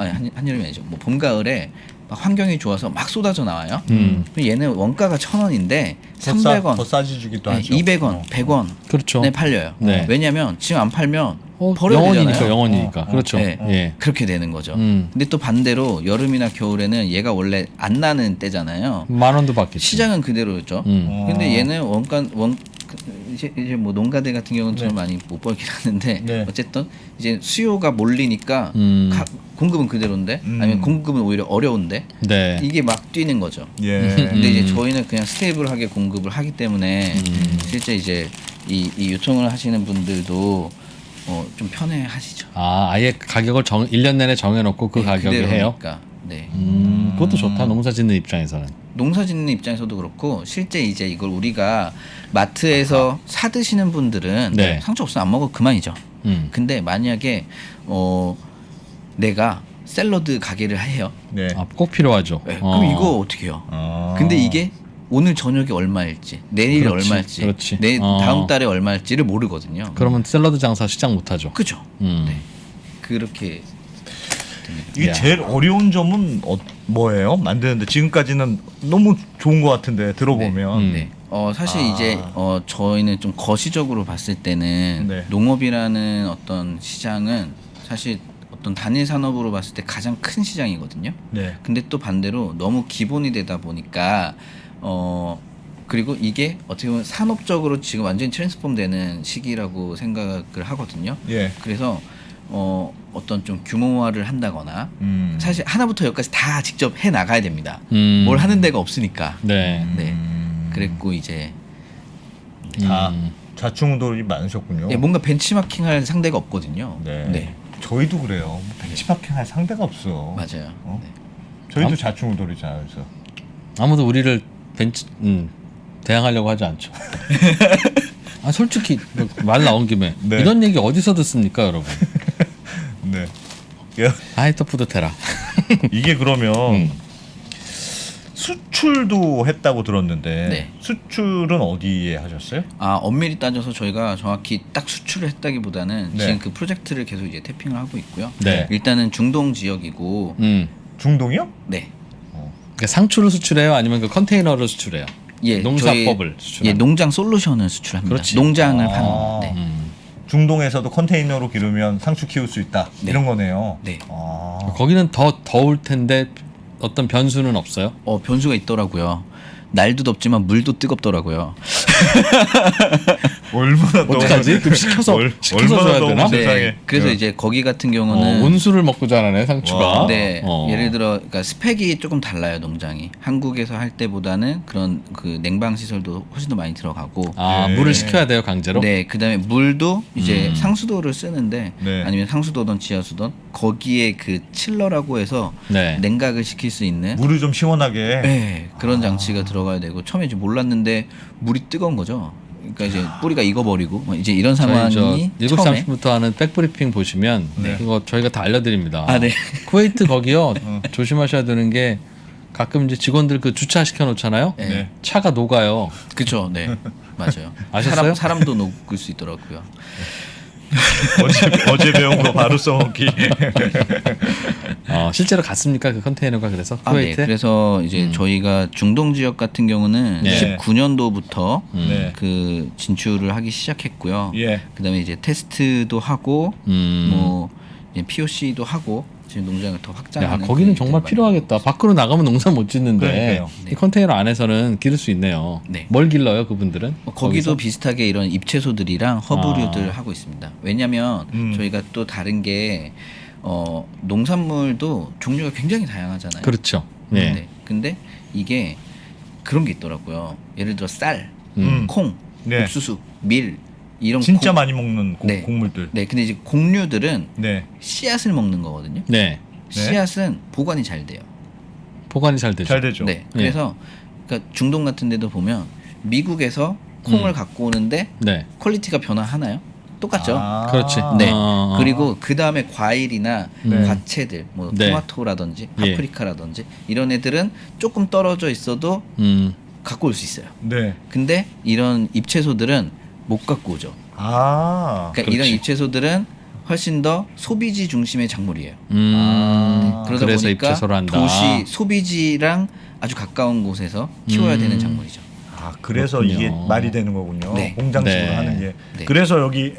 아니죠. 뭐 봄 가을에 막 환경이 좋아서 막 쏟아져 나와요. 그럼 얘는 원가가 1,000원인데 300원, 더 싸지 주기도 하죠. 200원, 100원 그렇죠. 네 팔려요. 네. 왜냐하면 지금 안 팔면 버려야 영원이니까 되잖아요. 영원이니까. 그렇죠. 네. 예. 그렇게 되는 거죠. 음. 근데 또 반대로 여름이나 겨울에는 얘가 원래 안 나는 때잖아요. 10,000원도 받겠지. 시장은 그대로였죠. 근데 얘는 이제 뭐 농가들 같은 경우는 좀 많이 못 벌긴 하는데 네. 어쨌든 이제 수요가 몰리니까 공급은 그대로인데 아니면 공급은 오히려 어려운데 네. 이게 막 뛰는 거죠. 예. 근데 이제 저희는 그냥 스테이블하게 공급을 하기 때문에 실제 이제 이 유통을 하시는 분들도 좀 편해 하시죠. 아예 가격을 1년 내내 정해놓고 그 가격에 해요. 그러니까 네. 그것도 좋다. 농사 짓는 입장에서는. 농사 짓는 입장에서도 그렇고 실제 이제 이걸 우리가 마트에서 사 드시는 분들은 네. 상처 없으면 안 먹어 그만이죠. 음. 근데 만약에 내가 샐러드 가게를 해요. 네. 꼭 필요하죠. 네, 그럼 이거 어떻게 해요? 아. 근데 이게 오늘 저녁에 얼마일지, 내일 그렇지, 얼마일지, 그렇지. 다음 달에 얼마일지를 모르거든요. 그러면 샐러드 장사 시작 못하죠. 그죠? 음. 네. 그렇게 이게 야. 제일 어려운 점은 뭐예요? 만드는데 지금까지는 너무 좋은 것 같은데 들어보면. 네. 사실 이제 저희는 좀 거시적으로 봤을 때는 네. 농업이라는 어떤 시장은 사실 어떤 단일 산업으로 봤을 때 가장 큰 시장이거든요. 네. 근데 또 반대로 너무 기본이 되다 보니까 그리고 이게 어떻게 보면 산업적으로 지금 완전히 트랜스폼 되는 시기라고 생각을 하거든요. 예. 그래서 어떤 좀 규모화를 한다거나 사실 하나부터 열까지 다 직접 해 나가야 됩니다. 뭘 하는 데가 없으니까. 네. 네. 그랬고 이제 다 좌충우돌이 많으셨군요. 예, 뭔가 벤치마킹할 상대가 없거든요. 네. 저희도 그래요. 벤치마킹 할 상대가 없어. 맞아요. 어? 네. 저희도 좌충우돌이잖아요. 그래서. 아무도 우리를 대항하려고 하지 않죠. 솔직히 말 나온 김에 네. 이런 얘기 어디서 듣습니까, 여러분? 네. 또 뿌듯해라. 이게 그러면 수출도 했다고 들었는데 네. 수출은 어디에 하셨어요? 엄밀히 따져서 저희가 정확히 딱 수출을 했다기보다는 네. 지금 그 프로젝트를 계속 이제 태핑을 하고 있고요. 네. 일단은 중동 지역이고 중동이요? 네. 그러니까 상추를 수출해요, 아니면 그 컨테이너를 수출해요? 예, 농사법을 수출하는. 농장 솔루션을 수출합니다. 그렇지. 농장을 아. 파는 거. 네. 중동에서도 컨테이너로 기르면 상추 키울 수 있다. 네. 이런 거네요. 네. 아. 거기는 더 더울 텐데 어떤 변수는 없어요? 변수가 있더라고요. 날도 덥지만 물도 뜨겁더라고요. 얼마나 어떡하지? 그럼 시켜서 얼마나 줘야 너무 되나? 세상에. 그래서 네. 이제 거기 같은 경우는 온수를 먹고 자라네, 상추가. 와. 네, 예를 들어 그러니까 스펙이 조금 달라요 농장이. 한국에서 할 때보다는 그런 그 냉방 시설도 훨씬 더 많이 들어가고. 네. 물을 식혀야 돼요, 강제로? 네, 그다음에 물도 이제 상수도를 쓰는데 네. 아니면 상수도든 지하수든 거기에 그 칠러라고 해서 네. 냉각을 시킬 수 있는 물을 좀 시원하게. 네, 그런 장치가 들어가야 되고 처음에 이제 몰랐는데 물이 뜨거운 거죠. 그러니까 이제 뿌리가 익어버리고 뭐 이제 이런 상황이 저희 7시 처음에 30분부터 하는 백브리핑 보시면 네. 그거 저희가 다 알려드립니다. 네. 쿠웨이트 거기요 조심하셔야 되는 게 가끔 이제 직원들 그 주차 시켜 놓잖아요. 네. 차가 녹아요. 그렇죠, 네, 맞아요. 아셨어요? 사람도 녹을 수 있더라고요. 어제 배운 거 바로 써먹기. 실제로 갔습니까 그 컨테이너가? 그래서 네. 쿠웨이트에? 그래서 이제 저희가 중동 지역 같은 경우는 네. 19년도부터 네. 그 진출을 하기 시작했고요. 예. 그다음에 이제 테스트도 하고 음. 뭐 이제 POC도 하고 지금 농장을 더 야, 확장하는. 거기는 그 정말 일들이 필요하겠다. 밖으로 나가면 농사 못 짓는데 그러니까요. 이 컨테이너 안에서는 기를 수 있네요. 네. 뭘 길러요, 그분들은? 거기도 거기서? 비슷하게 이런 잎채소들이랑 허브류들 하고 있습니다. 왜냐하면 저희가 또 다른 게 농산물도 종류가 굉장히 다양하잖아요. 그렇죠. 네. 네. 근데 이게 그런 게 있더라고요. 예를 들어 쌀, 음. 콩, 네. 옥수수, 밀 이런 진짜 곡- 많이 먹는 네. 곡물들. 네, 근데 이제 곡류들은 네. 씨앗을 먹는 거거든요. 네. 씨앗은 보관이 잘 돼요. 보관이 잘 되죠. 잘 되죠. 네, 그래서 그러니까 중동 같은 데도 보면 미국에서 콩을 갖고 오는데 네. 퀄리티가 변화하나요? 똑같죠. 아. 그렇지. 네. 어. 그리고 그 다음에 과일이나 네. 과채들, 뭐 네. 토마토라든지 예. 파프리카라든지 이런 애들은 조금 떨어져 있어도 갖고 올 수 있어요. 네. 근데 이런 잎채소들은 못 갖고 오죠. 아. 그러니까 이런 잎채소들은 훨씬 더 소비지 중심의 작물이에요. 아. 그러다 그래서 보니까 잎채소를 한다. 도시 소비지랑 아주 가까운 곳에서 키워야 되는 작물이죠. 아, 그래서 그렇군요. 이게 말이 되는 거군요. 네. 공장식으로 네. 하는 게. 네. 그래서 여기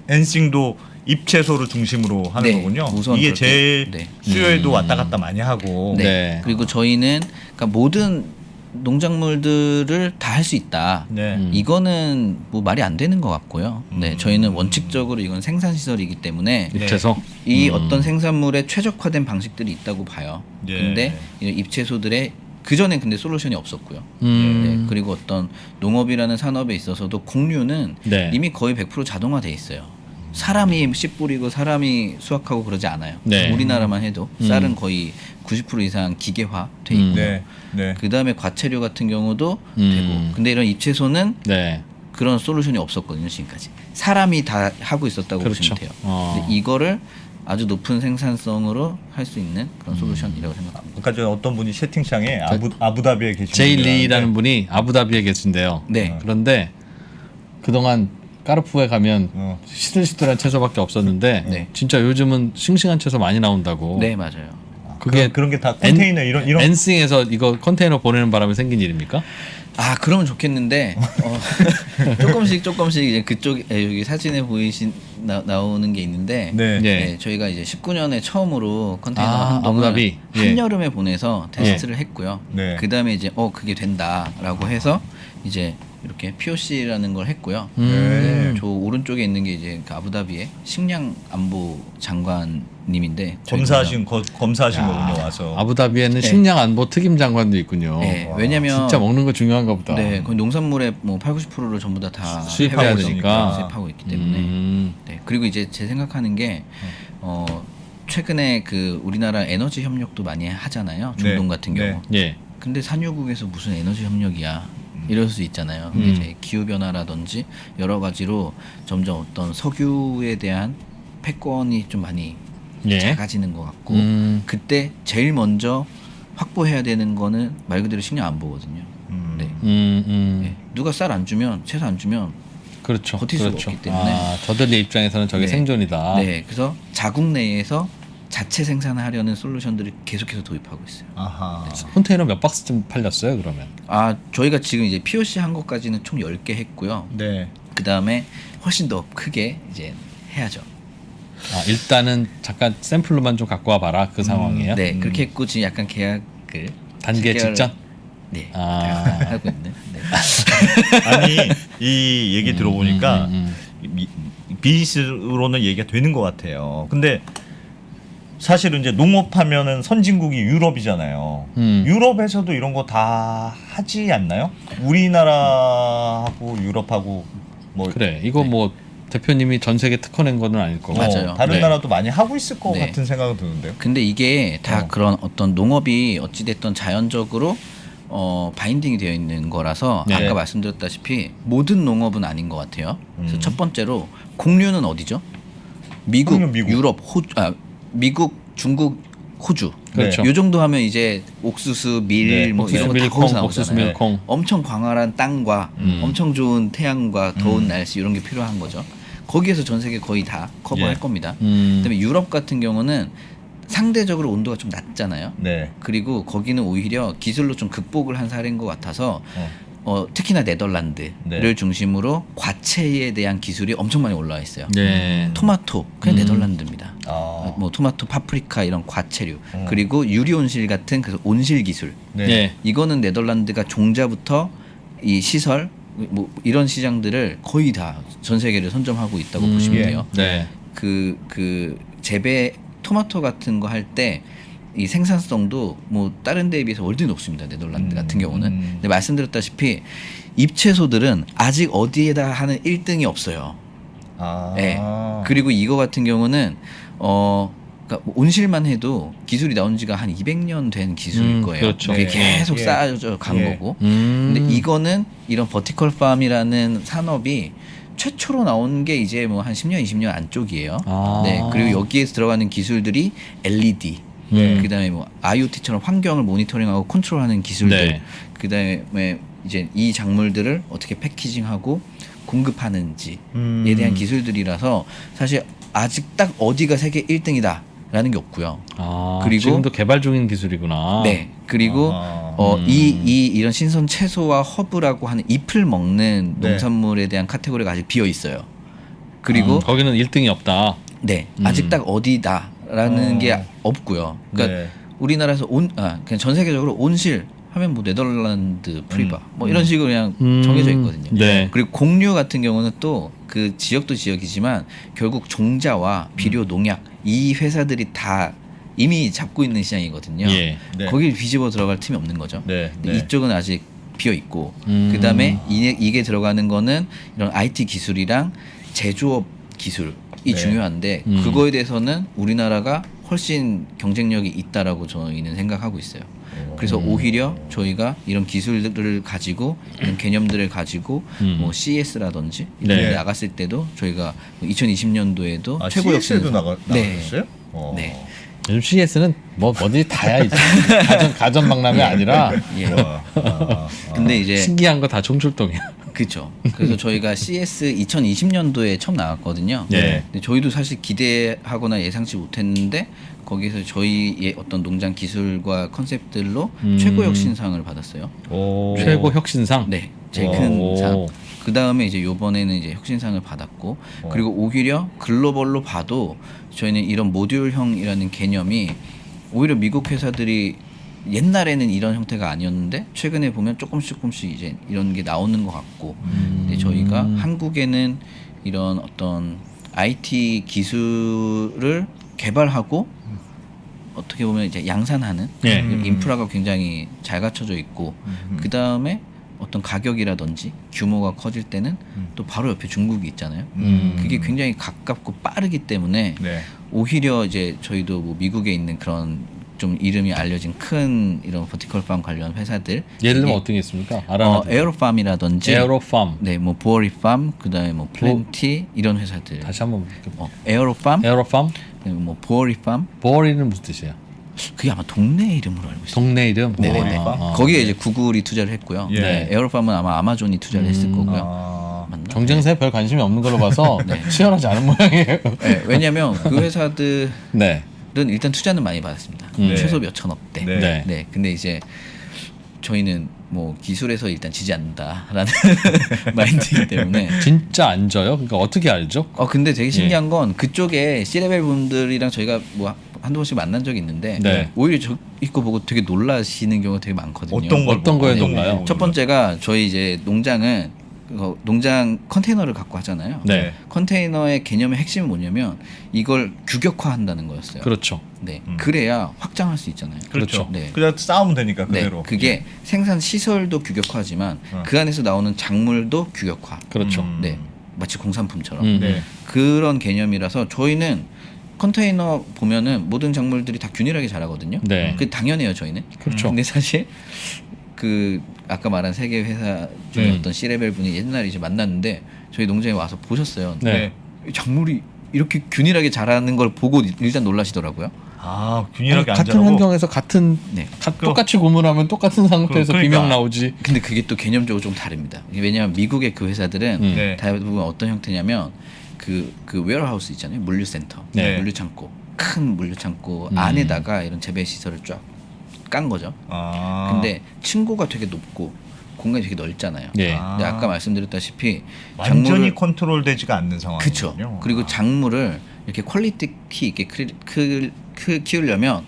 엔싱도 잎채소를 중심으로 하는 네. 거군요. 우선 이게 그렇게, 제일 네. 수요에도 왔다 갔다 많이 하고. 네. 네. 그리고 저희는 그러니까 모든 농작물들을 다 할 수 있다. 네. 이거는 뭐 말이 안 되는 것 같고요. 네, 음. 저희는 원칙적으로 이건 생산 시설이기 때문에 잎채소. 이 어떤 생산물에 최적화된 방식들이 있다고 봐요. 예. 근데 이 잎채소들의 그 전에 근데 솔루션이 없었고요. 네, 그리고 어떤 농업이라는 산업에 있어서도 곡류는 네. 이미 거의 100% 자동화돼 있어요. 사람이 씨 뿌리고 사람이 수확하고 그러지 않아요. 네. 우리나라만 해도 쌀은 거의 90% 이상 기계화돼 있고요. 네. 네. 그 다음에 과채류 같은 경우도 음. 되고. 근데 이런 잎채소는 네. 그런 솔루션이 없었거든요, 지금까지. 사람이 다 하고 있었다고 그렇죠. 보시면 돼요. 어. 근데 이거를 아주 높은 생산성으로 할 수 있는 그런 솔루션이라고 생각합니다. 아까 저 어떤 분이 채팅창에 아부다비에 계신 제일리라는 분이 아부다비에 계신데요. 네. 그런데 그동안 까르푸에 가면 어. 시들시들한 채소밖에 없었는데 네. 진짜 요즘은 싱싱한 채소 많이 나온다고. 네, 맞아요. 그게 그런 게 다 컨테이너 이런 엔싱에서 이거 컨테이너 보내는 바람에 생긴 일입니까? 아, 그러면 좋겠는데 조금씩 이제 그쪽 여기 사진에 보이신 나오는 게 있는데 네. 예. 저희가 이제 19년에 처음으로 컨테이너 아, 한동을 아부다비. 예. 한여름에 보내서 테스트를 했고요. 네. 그다음에 이제 그게 된다라고 해서 이제 이렇게 POC라는 걸 했고요. 네. 저 오른쪽에 있는 게 이제 그 아부다비의 식량 안보 장관님인데 저희 검사하신 거군요 와서. 아부다비에는 네. 식량 안보 특임 장관도 있군요. 네, 왜냐면 진짜 먹는 거 중요한가 보다. 네, 거의 농산물의 뭐 80~90%를 전부 다 수입해야 해외에서 되니까. 수입하고 있기 때문에. 네, 그리고 이제 제 생각하는 게 최근에 그 우리나라 에너지 협력도 많이 하잖아요. 중동 네, 같은 네. 경우. 예. 근데 산유국에서 무슨 에너지 협력이야? 이럴 수 있잖아요. 근데 이제 기후 변화라든지 여러 가지로 점점 어떤 석유에 대한 패권이 좀 많이 예. 작아지는 것 같고 그때 제일 먼저 확보해야 되는 거는 말 그대로 식량 안보거든요. 네. 네. 누가 쌀 안 주면 채소 안 주면 그렇죠. 버틸 수가 그렇죠. 없기 때문에. 아, 저들의 입장에서는 저게 네. 생존이다. 네, 그래서 자국 내에서 자체 생산하려는 솔루션들을 계속해서 도입하고 있어요. 아하. 컨테이너 몇 박스쯤 팔렸어요, 그러면? 아, 저희가 지금 이제 POC 한 것까지는 총 10개 했고요. 네. 그 다음에 훨씬 더 크게 이제 해야죠. 아, 일단은 잠깐 샘플로만 좀 갖고 와봐라 그 상황이에요. 네, 그렇게 했고 지금 약간 계약을 단계 7개월 직전. 네, 아. 하고 있는. 네. 아니 이 얘기 들어보니까 비즈니스로는 얘기가 되는 것 같아요. 근데 사실은 이제 농업하면은 선진국이 유럽이잖아요. 유럽에서도 이런 거 다 하지 않나요? 우리나라하고 유럽하고 뭐 그래, 이거 뭐 대표님이 전 세계 특허 낸 거는 아닐 거고. 맞아요. 다른 네. 나라도 많이 하고 있을 것 네. 같은 생각은 드는데요. 근데 이게 다 그런 어떤 농업이 어찌됐든 자연적으로 바인딩이 되어 있는 거라서 네. 아까 말씀드렸다시피 모든 농업은 아닌 것 같아요. 그래서 첫 번째로 곡류는 어디죠? 미국, 곡류 미국. 유럽, 미국, 중국, 호주. 그렇죠. 요 정도 하면 이제 옥수수, 밀, 네, 뭐 이런 거 다 밀콩, 거기서 옥수수 나오잖아요. 밀콩. 엄청 광활한 땅과 엄청 좋은 태양과 더운 날씨 이런 게 필요한 거죠. 거기에서 전 세계 거의 다 커버할 예. 겁니다. 그다음에 유럽 같은 경우는 상대적으로 온도가 좀 낮잖아요. 네. 그리고 거기는 오히려 기술로 좀 극복을 한 사례인 것 같아서 특히나 네덜란드를 네. 중심으로 과채에 대한 기술이 엄청 많이 올라와 있어요. 네. 토마토 그냥 네덜란드입니다. 뭐 토마토, 파프리카 이런 과채류 그리고 유리 온실 같은 그래서 온실 기술 네. 예. 이거는 네덜란드가 종자부터 이 시설 뭐 이런 시장들을 거의 다 전 세계를 선점하고 있다고 보시면 돼요. 네. 그 재배 토마토 같은 거 할 때 이 생산성도 뭐 다른 데에 비해서 월등히 높습니다. 네덜란드 같은 경우는. 근데 말씀드렸다시피 잎채소들은 아직 어디에다 하는 1등이 없어요. 예. 그리고 이거 같은 경우는 그러니까 뭐 온실만 해도 기술이 나온 지가 한 200년 된 기술일 거예요. 그렇죠. 그게 예. 계속 예. 쌓여져 간 예. 거고. 근데 이거는 이런 버티컬 팜이라는 산업이 최초로 나온 게 이제 뭐 한 10년, 20년 안쪽이에요. 아. 네. 그리고 여기에서 들어가는 기술들이 LED, 그다음에 뭐 IoT처럼 환경을 모니터링하고 컨트롤하는 기술들, 네. 그다음에 이제 이 작물들을 어떻게 패키징하고 공급하는지에 대한 기술들이라서 사실 아직 딱 어디가 세계 1등이다라는 게 없고요. 그리고 지금도 개발 중인 기술이구나. 네. 그리고 이런 신선 채소와 허브라고 하는 잎을 먹는 네. 농산물에 대한 카테고리가 아직 비어 있어요. 그리고 거기는 1등이 없다. 네. 아직 딱 어디다라는 게 없고요. 그러니까 네. 우리나라에서 그냥 전 세계적으로 온실 하면 뭐 네덜란드 프리바 뭐 이런 식으로 그냥 정해져 있거든요. 네. 그리고 곡류 같은 경우는 또 그 지역도 지역이지만 결국 종자와 비료, 농약 이 회사들이 다 이미 잡고 있는 시장이거든요. 예. 네. 거길 뒤집어 들어갈 틈이 없는 거죠. 네. 근데 네. 이쪽은 아직 비어 있고 그다음에 이게 들어가는 거는 이런 IT 기술이랑 제조업 기술이 네. 중요한데 그거에 대해서는 우리나라가 훨씬 경쟁력이 있다라고 저희는 생각하고 있어요. 그래서 오히려 저희가 이런 기술들을 가지고 이런 개념들을 가지고 뭐 CES라든지 이런 데 네. 나갔을 때도 저희가 2020년도에도 CS에도 최고 역시는 나갔어요? 네. 요즘 CS는 뭐 뭐든지 다야 이제. 가전 박람회 아니라 예. 와. 근데 이제 신기한 거 다 총출동이야. 그렇죠. 그래서 저희가 CS 2020년도에 처음 나갔거든요. 네. 근데 저희도 사실 기대하거나 예상치 못했는데 거기서 저희의 어떤 농장 기술과 컨셉들로 최고 혁신상을 받았어요. 오. 최고 혁신상. 네, 제일 오. 큰 상. 그 다음에 이제 요번에는 이제 혁신상을 받았고 그리고 오히려 글로벌로 봐도 저희는 이런 모듈형이라는 개념이 오히려 미국 회사들이 옛날에는 이런 형태가 아니었는데 최근에 보면 조금씩 이제 이런 게 나오는 것 같고 근데 저희가 한국에는 이런 어떤 IT 기술을 개발하고 어떻게 보면 이제 양산하는 예. 인프라가 굉장히 잘 갖춰져 있고 그 다음에 어떤 가격이라든지 규모가 커질 때는 또 바로 옆에 중국이 있잖아요. 그게 굉장히 가깝고 빠르기 때문에 네. 오히려 이제 저희도 뭐 미국에 있는 그런 좀 이름이 알려진 큰 이런 버티컬 팜 관련 회사들 예를 들면 이게 어떤 게 있습니까? 알아놔. 에어로팜이라든지 에어로팜. 네, 뭐 보어리팜 그다음에 뭐 플랜티 이런 회사들 다시 한번 볼게요. 에어로팜 에어로팜. 뭐 보어리팜 보어리는 무슨 뜻이에요? 그게 아마 동네 이름으로 알고 있어요. 동네 이름. 네네네. 아. 거기에 이제 구글이 투자를 했고요. 예. 네, 에어로팜은 아마 아마존이 투자를 했을 거고요. 아. 맞나? 경쟁사에 별 관심이 없는 걸로 봐서 네. 치열하지 않은 모양이에요. 네, 왜냐하면 그 회사들은 네. 일단 투자는 많이 받았습니다. 네. 최소 몇 천억대. 네. 네. 네, 근데 이제 저희는 뭐 기술에서 일단 지지 않는다라는 마인드이기 때문에. 진짜 안 져요? 그러니까 어떻게 알죠? 근데 되게 신기한 건 그쪽에 C레벨 분들이랑 저희가 뭐 한두 번씩 만난 적이 있는데 네. 오히려 저 이거 보고 되게 놀라시는 경우가 되게 많거든요. 어떤 거에 보고? 놀라요? 첫 번째가 저희 이제 농장은 농장 컨테이너를 갖고 하잖아요. 네. 컨테이너의 개념의 핵심은 뭐냐면 이걸 규격화한다는 거였어요. 그렇죠. 네. 그래야 확장할 수 있잖아요. 그렇죠. 네. 그냥 싸우면 되니까 네, 그대로. 그게 생산 시설도 규격화지만 그 안에서 나오는 작물도 규격화. 그렇죠. 네, 마치 공산품처럼 네. 그런 개념이라서 저희는 컨테이너 보면은 모든 작물들이 다 균일하게 자라거든요. 네. 그 당연해요, 저희는. 그렇죠. 근데 사실 그 아까 말한 세계 회사 중에 어떤 C레벨 분이 옛날에 이제 만났는데 저희 농장에 와서 보셨어요. 네. 작물이 이렇게 균일하게 자라는 걸 보고 일단 놀라시더라고요. 아, 균일하게 안 같은 자라고. 환경에서 같은 네. 똑같이 고문하면 똑같은 상태에서 그러니까. 비명 나오지. 근데 그게 또 개념적으로 좀 다릅니다. 왜냐하면 미국의 그 회사들은 네. 대부분 어떤 형태냐면 그 웨어하우스 있잖아요. 물류센터, 네. 물류창고, 큰 물류창고 안에다가 이런 재배 시설을 쫙 깐 거죠. 아. 근데 층고가 되게 높고 공간이 되게 넓잖아요. 예. 아. 근데 아까 말씀드렸다시피 완전히 작물을 컨트롤되지가 않는 상황이군요. 그렇죠. 그리고 작물을 이렇게 퀄리티 있게 키우려면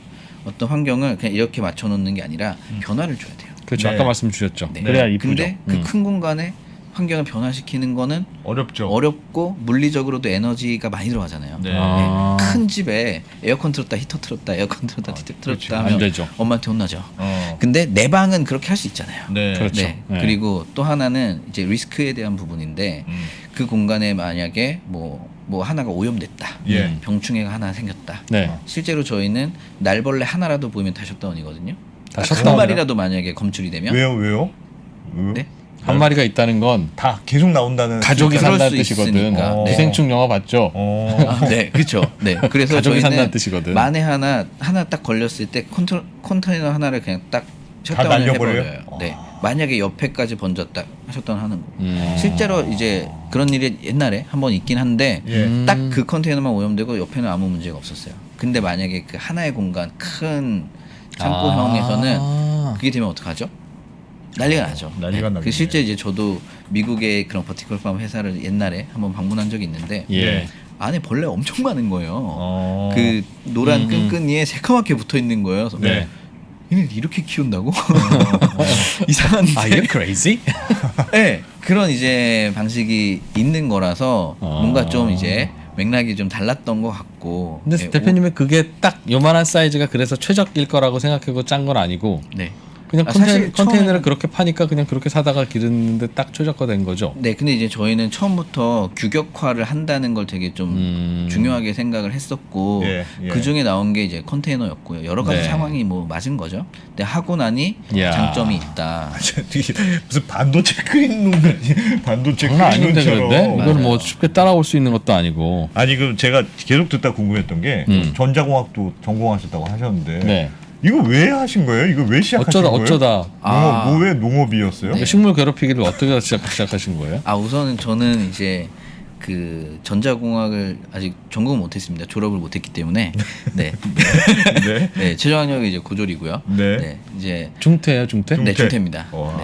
어떤 환경을 그냥 이렇게 맞춰놓는 게 아니라 변화를 줘야 돼요. 그렇죠. 네. 아까 말씀 주셨죠. 네. 그래야 이쁘죠. 근데 그 큰 공간에 환경을 변화시키는 거는 어렵죠. 어렵고 물리적으로도 에너지가 많이 들어가잖아요. 네. 아. 큰 집에 에어컨 틀었다 히터 틀었다 에어컨 틀었다 히터 그렇죠. 틀었다 안 하면 되죠. 엄마한테 혼나죠. 어. 근데 내 방은 그렇게 할 수 있잖아요. 네. 그렇죠. 네. 네. 그리고 또 하나는 이제 리스크에 대한 부분인데 그 공간에 만약에 뭐 하나가 오염됐다. 예. 병충해가 하나 생겼다. 네. 실제로 저희는 날벌레 하나라도 보이면 다 셧다운이거든요. 다 한 셧다운이요? 마리라도 만약에 검출이 되면 왜요? 네? 한 마리가 있다는 건 다 계속 나온다는 가족이 그럴 산다는 수 뜻이거든. 있으니까. 네. 기생충 영화 봤죠? 어. 네, 그렇죠. 네, 그래서 가족이 저희는 산다는 뜻이거든. 만에 하나 딱 걸렸을 때 컨테이너 하나를 그냥 딱 셧다운을 날려버려요? 해버려요. 네, 만약에 옆에까지 번졌다 셧다운 하는 거. 음. 실제로 이제 그런 일이 옛날에 한번 있긴 한데 예. 딱 그 컨테이너만 오염되고 옆에는 아무 문제가 없었어요. 근데 만약에 그 하나의 공간 큰 창고형에서는 아. 그게 되면 어떡하죠? 난리가 나죠. 난리가 나겠네. 그 실제 이제 저도 미국의 그런 버티컬팜 회사를 옛날에 한번 방문한 적이 있는데 예. 안에 벌레 엄청 많은 거예요. 어. 그 노란 끈끈이에 새까맣게 붙어 있는 거예요. 그래서 네. 얘네 이렇게 키운다고? 이상한데. Are you crazy? 네, 그런 이제 방식이 있는 거라서 아. 뭔가 좀 이제 맥락이 좀 달랐던 것 같고. 근데 네, 대표님은 그게 딱 요만한 사이즈가 그래서 최적일 거라고 생각하고 짠 건 아니고 네. 그냥 사실 컨테이너를 처음에는- 그렇게 파니까 그냥 그렇게 사다가 기르는데 딱 최적화된 거죠. 네, 근데 이제 저희는 처음부터 규격화를 한다는 걸 되게 좀 중요하게 생각을 했었고 예, 예. 그 중에 나온 게 이제 컨테이너였고요. 여러 가지 네. 상황이 뭐 맞은 거죠. 근데 하고 나니 이야. 장점이 있다. 되게 무슨 반도체 크림 놈 같이 반도체 장난 크림 아닌데 놈처럼. 그런데 이걸 뭐 맞아요. 쉽게 따라올 수 있는 것도 아니고. 아니 그 제가 계속 듣다 궁금했던 게 전자공학도 전공하셨다고 하셨는데 네. 이거 왜 하신 거예요? 이거 왜 시작하신 거예요? 어쩌다 아. 농업, 왜 농업이었어요? 네. 식물 괴롭히기를 어떻게 시작하신 거예요? 아, 우선은 저는 이제 그 전자공학을 아직 전공을 못했습니다. 졸업을 못했기 때문에 네, 네. 네 최종 학력이 이제 고졸이고요. 네. 이제 중퇴예요, 중퇴? 중- 네 중퇴. 중퇴입니다. 와.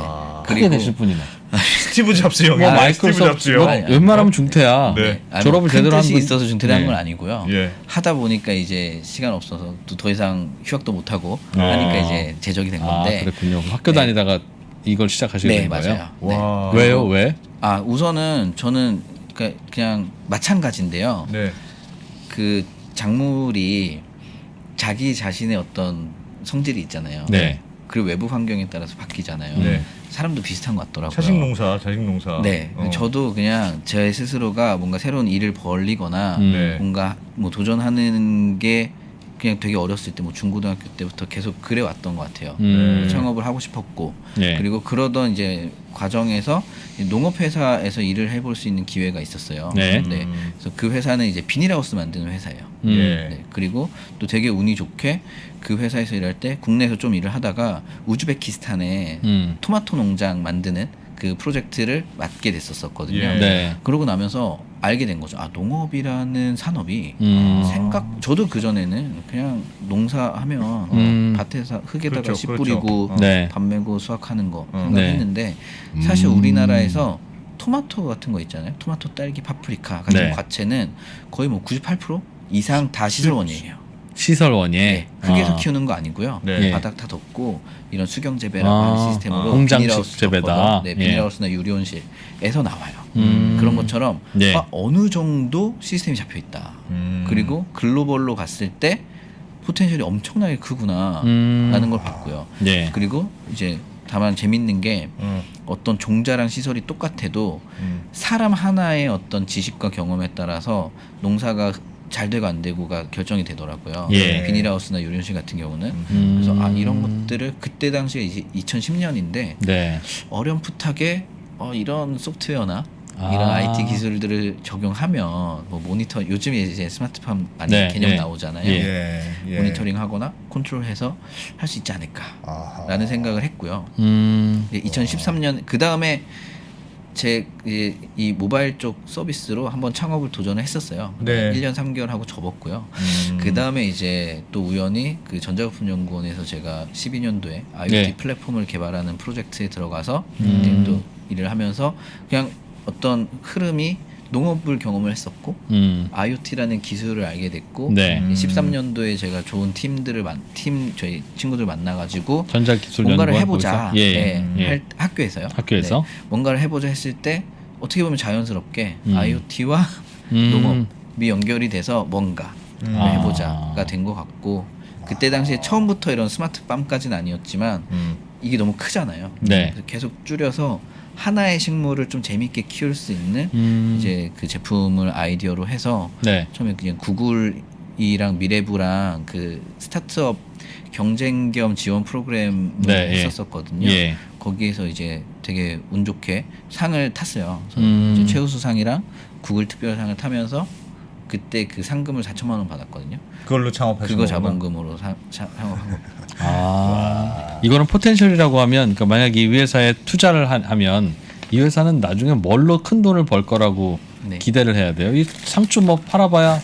네. 크게 그리고 되실 분이네. 스티브 잡스 형이 뭐 스티브 마이크로소프트 잡스 뭐 형. 웬만하면 중퇴야. 네. 아니, 졸업을 뭐 큰 제대로 한 뜻이 분 있어서 중퇴를 한 네. 건 아니고요. 예. 하다 보니까 이제 시간 없어서 또 더 이상 휴학도 못 하고 아. 하니까 이제 제적이 된 아, 건데. 그랬군요. 학교 네. 다니다가 이걸 시작하시게 네, 된 거예요? 맞아요. 네. 와. 왜요? 왜? 아, 우선은 저는 그냥 마찬가지인데요. 네. 그 작물이 자기 자신의 어떤 성질이 있잖아요. 네. 그리고 외부 환경에 따라서 바뀌잖아요. 네. 사람도 비슷한 것 같더라고요. 자식농사. 네, 어. 저도 그냥 제 스스로가 뭔가 새로운 일을 벌리거나 네. 뭔가 뭐 도전하는 게 그냥 되게 어렸을 때 뭐 중고등학교 때부터 계속 그래 왔던 것 같아요. 창업을 하고 싶었고 네. 그리고 그러던 이제 과정에서 농업회사에서 일을 해볼 수 있는 기회가 있었어요. 네. 그래서 그 회사는 이제 비닐하우스 만드는 회사예요. 예. 네, 그리고 또 되게 운이 좋게 그 회사에서 일할 때 국내에서 좀 일을 하다가 우즈베키스탄에 토마토 농장 만드는 그 프로젝트를 맡게 됐었거든요. 예. 네. 그러고 나면서 알게 된 거죠. 아, 농업이라는 산업이 저도 그 전에는 그냥 농사하면 밭에서 흙에다가 그렇죠, 씨 그렇죠. 뿌리고 네. 밥 메고 수확하는 거 네. 생각했는데 사실 우리나라에서 토마토 같은 거 있잖아요. 토마토, 딸기, 파프리카 같은 네. 과채는 거의 뭐 98% 이상 다 시설원이에요. 시설원에 네, 흙에서 키우는 거 아니고요. 네. 바닥 다 덮고 이런 수경 재배라고 아, 하는 시스템으로 공장식 비닐하우스 재배다. 덮어서, 네, 예. 비닐하우스나 유리온실에서 나와요. 그런 것처럼 네. 어느 정도 시스템이 잡혀 있다. 그리고 글로벌로 갔을 때 포텐셜이 엄청나게 크구나라는 걸 봤고요. 네. 그리고 이제 다만 재밌는 게 어떤 종자랑 시설이 똑같아도 사람 하나의 어떤 지식과 경험에 따라서 농사가 잘 되고 안 되고가 결정이 되더라고요. 예. 비닐하우스나 유리온실 같은 경우는 그래서 아, 이런 것들을 그때 당시에 이제 2010년인데 네. 어렴풋하게 이런 소프트웨어나 아. 이런 IT 기술들을 적용하면 뭐 모니터 요즘에 이제 스마트팜 많이 네, 개념 네. 나오잖아요. 예. 모니터링하고 컨트롤해서 할 수 있지 않을까라는 생각을 했고요. 2013년 그 다음에 이 모바일 쪽 서비스로 한번 창업을 도전을 했었어요. 네. 1년 3개월 하고 접었고요. 그 다음에 이제 또 우연히 그 전자부품연구원에서 제가 12년도에 IoT 네. 플랫폼을 개발하는 프로젝트에 들어가서 이제 또 일을 하면서 그냥 어떤 흐름이 농업을 경험을 했었고 IoT라는 기술을 알게 됐고 네. 13년도에 제가 좋은 저희 친구들 만나가지고 전자기술 뭔가를 연구원 해보자. 거기서? 예. 네, 예. 학교에서요. 학교에서? 네, 뭔가를 해보자 했을 때 어떻게 보면 자연스럽게 음. IoT와 농업이 연결이 돼서 뭔가 아. 해보자가 된 것 같고 그때 당시에 처음부터 이런 스마트팜까지는 아니었지만 이게 너무 크잖아요. 네. 그래서 계속 줄여서 하나의 식물을 좀 재밌게 키울 수 있는 이제 그 제품을 아이디어로 해서 네. 처음에 그냥 구글이랑 미래부랑 그 스타트업 경쟁 겸 지원 프로그램을 네, 예. 했었거든요. 예. 거기에서 이제 되게 운 좋게 상을 탔어요. 그래서 이제 최우수상이랑 구글 특별상을 타면서 그때 그 상금을 4천만 원 받았거든요. 그걸로 창업하신 그거 거구나. 자본금으로 창업한 거. 이거는 포텐셜이라고 하면 그러니까 만약 이 회사에 투자를 하면 이 회사는 나중에 뭘로 큰 돈을 벌 거라고 네. 기대를 해야 돼요. 이 상추 뭐 팔아봐야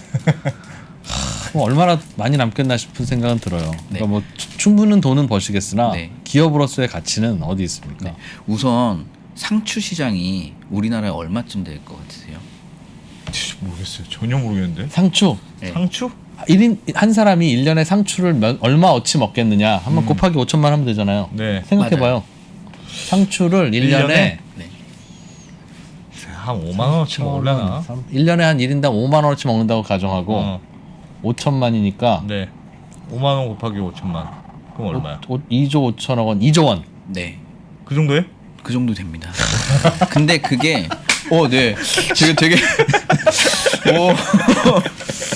뭐 얼마나 많이 남겠나 싶은 생각은 들어요. 네. 그러니까 뭐 충분한 돈은 버시겠으나 네. 기업으로서의 가치는 어디 있습니까? 네. 우선 상추 시장이 우리나라에 얼마쯤 될 것 같으세요? 모르겠어요. 전혀 모르겠는데. 상추 네. 상추? 1인 한 사람이 1년에 상추를 얼마 어치 먹겠느냐 한번 곱하기 5천만 하면 되잖아요. 네. 생각해봐요. 상추를 1년에 네. 한 5만 원어치 먹으려나? 1년에 한 1인당 5만 원어치 먹는다고 가정하고 어. 5천만이니까 네. 5만 원 곱하기 5천만. 그럼 얼마야? 2조 5천억 원, 2조 원. 네. 그 정도에? 그 정도 됩니다. 근데 그게 네. 지금 되게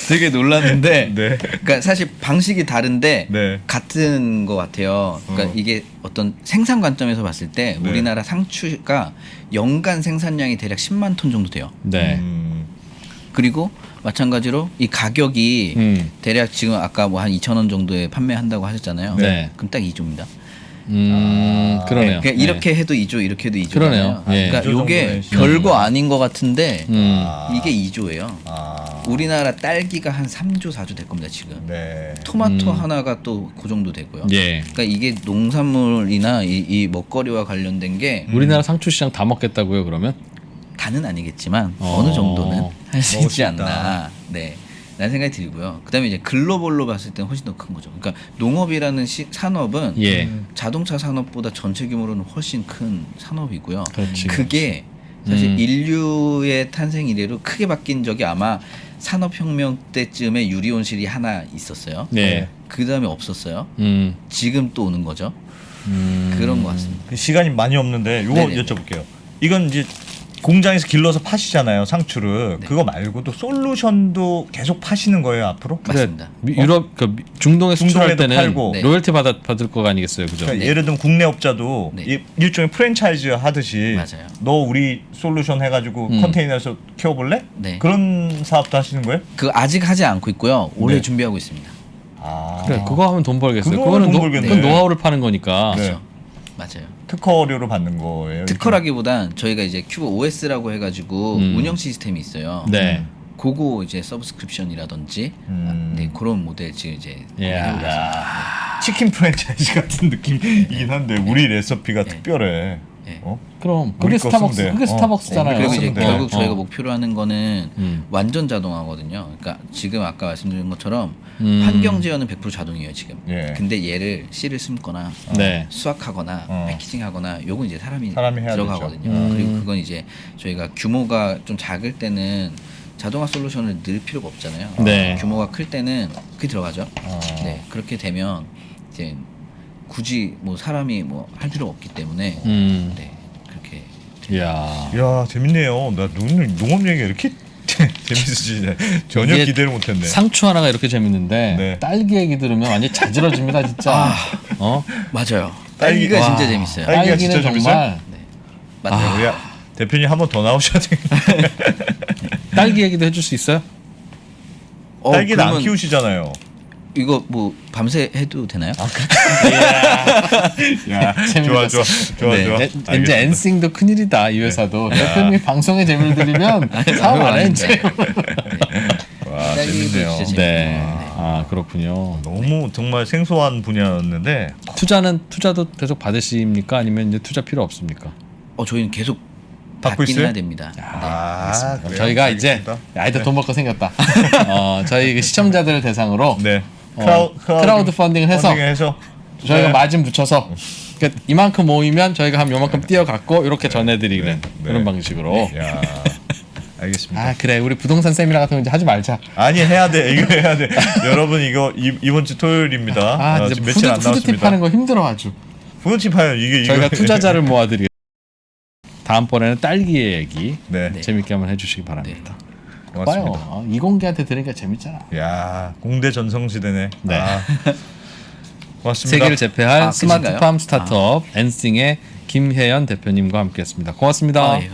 되게 놀랐는데 네. 그러니까 사실 방식이 다른데 네. 같은 것 같아요. 그러니까 이게 어떤 생산 관점에서 봤을 때 네. 우리나라 상추가 연간 생산량이 대략 10만 톤 정도 돼요. 네. 그리고 마찬가지로 이 가격이 대략 지금 아까 뭐 한 2,000원 정도에 판매한다고 하셨잖아요. 네. 그럼 딱 2조입니다. 그러네요. 그러니까 이렇게 해도 2조, 이렇게 해도 2조잖아요. 그러네요. 예. 그러니까 2조 이게 정도네. 별거 아닌 것 같은데 아. 이게 2조예요. 아. 우리나라 딸기가 한 3조, 4조 될 겁니다 지금. 네. 토마토 하나가 또 그 정도 되고요. 예. 그러니까 이게 농산물이나 이 먹거리와 관련된 게 우리나라 상추 시장 다 먹겠다고요, 그러면? 다는 아니겠지만 어느 정도는 할 수 먹을 있지 수 않나. 있다. 네. 라는 생각이 들고요. 그다음에 이제 글로벌로 봤을 때는 훨씬 더 큰 거죠. 그러니까 농업이라는 산업은 예. 자동차 산업보다 전체 규모로는 훨씬 큰 산업이고요. 그렇지. 그게 사실 인류의 탄생 이래로 크게 바뀐 적이 아마 산업혁명 때쯤에 유리온실이 하나 있었어요. 네. 그 다음에 없었어요. 음. 지금 또 오는 거죠. 그런 것 같습니다. 시간이 많이 없는데 요거 네네네. 여쭤볼게요. 이건 이제 공장에서 길러서 파시잖아요, 상추를. 네. 그거 말고도 솔루션도 계속 파시는 거예요, 앞으로? 맞습니다. 유럽 중동에 수출할 중동에도 때는 팔고. 네. 로열티 받을 거 아니겠어요, 그죠? 그러니까 네. 예를 들면 국내 업자도 네. 일종의 프랜차이즈 하듯이 맞아요. 너 우리 솔루션 해가지고 컨테이너에서 키워볼래? 네. 그런 사업도 하시는 거예요? 그 아직 하지 않고 있고요. 올해 네. 준비하고 있습니다. 아, 그래, 그거 하면 돈 벌겠어요. 그거 그거는 하면 돈 벌겠네. 그건 노하우를 파는 거니까. 네. 그렇죠. 맞아요. 특허료로 받는 거예요. 특허라기보단 저희가 이제 큐브 OS라고 해가지고 운영 시스템이 있어요. 네. 그거 이제 서브스크립션이라든지 네, 그런 모델 지금 이제 야. 고민하고 있습니다. 치킨 프랜차이즈 같은 느낌이긴 한데 우리 레시피가 네. 특별해. 네. 어? 그럼 우리 그게 거 스타벅스, 쓰면 돼. 그게 어. 스타벅스잖아요. 그리고 이제 쓰면 돼. 결국 저희가 어. 목표로 하는 거는 음. 완전 자동화거든요. 그러니까 지금 아까 말씀드린 것처럼 환경 제어는 100% 자동이에요 지금. 예. 근데 얘를 씨를 심거나 네. 수확하거나 패키징하거나 요건 이제 사람이 해야 들어가거든요. 되죠. 그리고 그건 이제 저희가 규모가 좀 작을 때는 자동화 솔루션을 넣을 필요가 없잖아요. 네. 규모가 클 때는 그게 들어가죠. 네, 그렇게 되면 이제 굳이 뭐 사람이 뭐 할 필요가 없기 때문에 네, 그렇게 야. 야 재밌네요. 나 농업 얘기가 이렇게 재밌으지 전혀 이게 기대를 못했네. 상추 하나가 이렇게 재밌는데 네. 딸기 얘기 들으면 완전 자지러집니다, 진짜. 어? 맞아요. 딸기- 딸기가 와. 진짜 재밌어요. 딸기가 진짜 딸기는 재밌어요? 정말 네, 맞아요. 우리 대표님 한 번 더 나오셔야 되겠네. 딸기 얘기도 해줄 수 있어요? 딸기는 안 그러면 키우시잖아요. 이거 뭐 밤새 해도 되나요? 야, 좋아 좋아 좋아 네. 좋아. 이제 알겠습니다. 엔싱도 큰일이다, 이 회사도. 대표님이 방송에 재미를 들이면 사업 안 해, 이제. 와 딸기도 재밌네요. 진짜 네. 아, 그렇군요. 너무 정말 생소한 투자도 계속 받으십니까? 아니면 이제 투자 필요 없습니까? 저희는 계속 받고 받긴 있어요? 해야 됩니다. 아, 그래요? 저희가 이제 알겠습니다. 아이들 돈 벌 거 생겼다. 저희 그 시청자들을 대상으로 네. 크라우드 펀딩을 해서 저희가 네. 마진 붙여서 그러니까 이만큼 모이면 저희가 한 요만큼 띄어갖고 이렇게 전해드리는 네. 그런 방식으로. 야, 알겠습니다. 아 그래 우리 부동산 세미나 같은 거 이제 하지 말자. 아니 해야 돼. 이거 해야 돼. 여러분 이거 이번 주 토요일입니다. 아 이제 지금 며칠 안 푸드팁 남았습니다. 하는 거 힘들어 아주. 푸드팁 하요 이게 저희가 이거 투자자를 모아드리. 다음번에는 딸기의 얘기 네. 재밌게 한번 해주시기 바랍니다. 고맙습니다. 봐요. 이공계한테 들으니까 재밌잖아. 야, 공대 전성시대네. 네. 아, 고맙습니다. 세계를 제패할 끝인가요? 스마트팜 스타트업 엔싱의 김혜연 대표님과 함께했습니다. 고맙습니다. 예.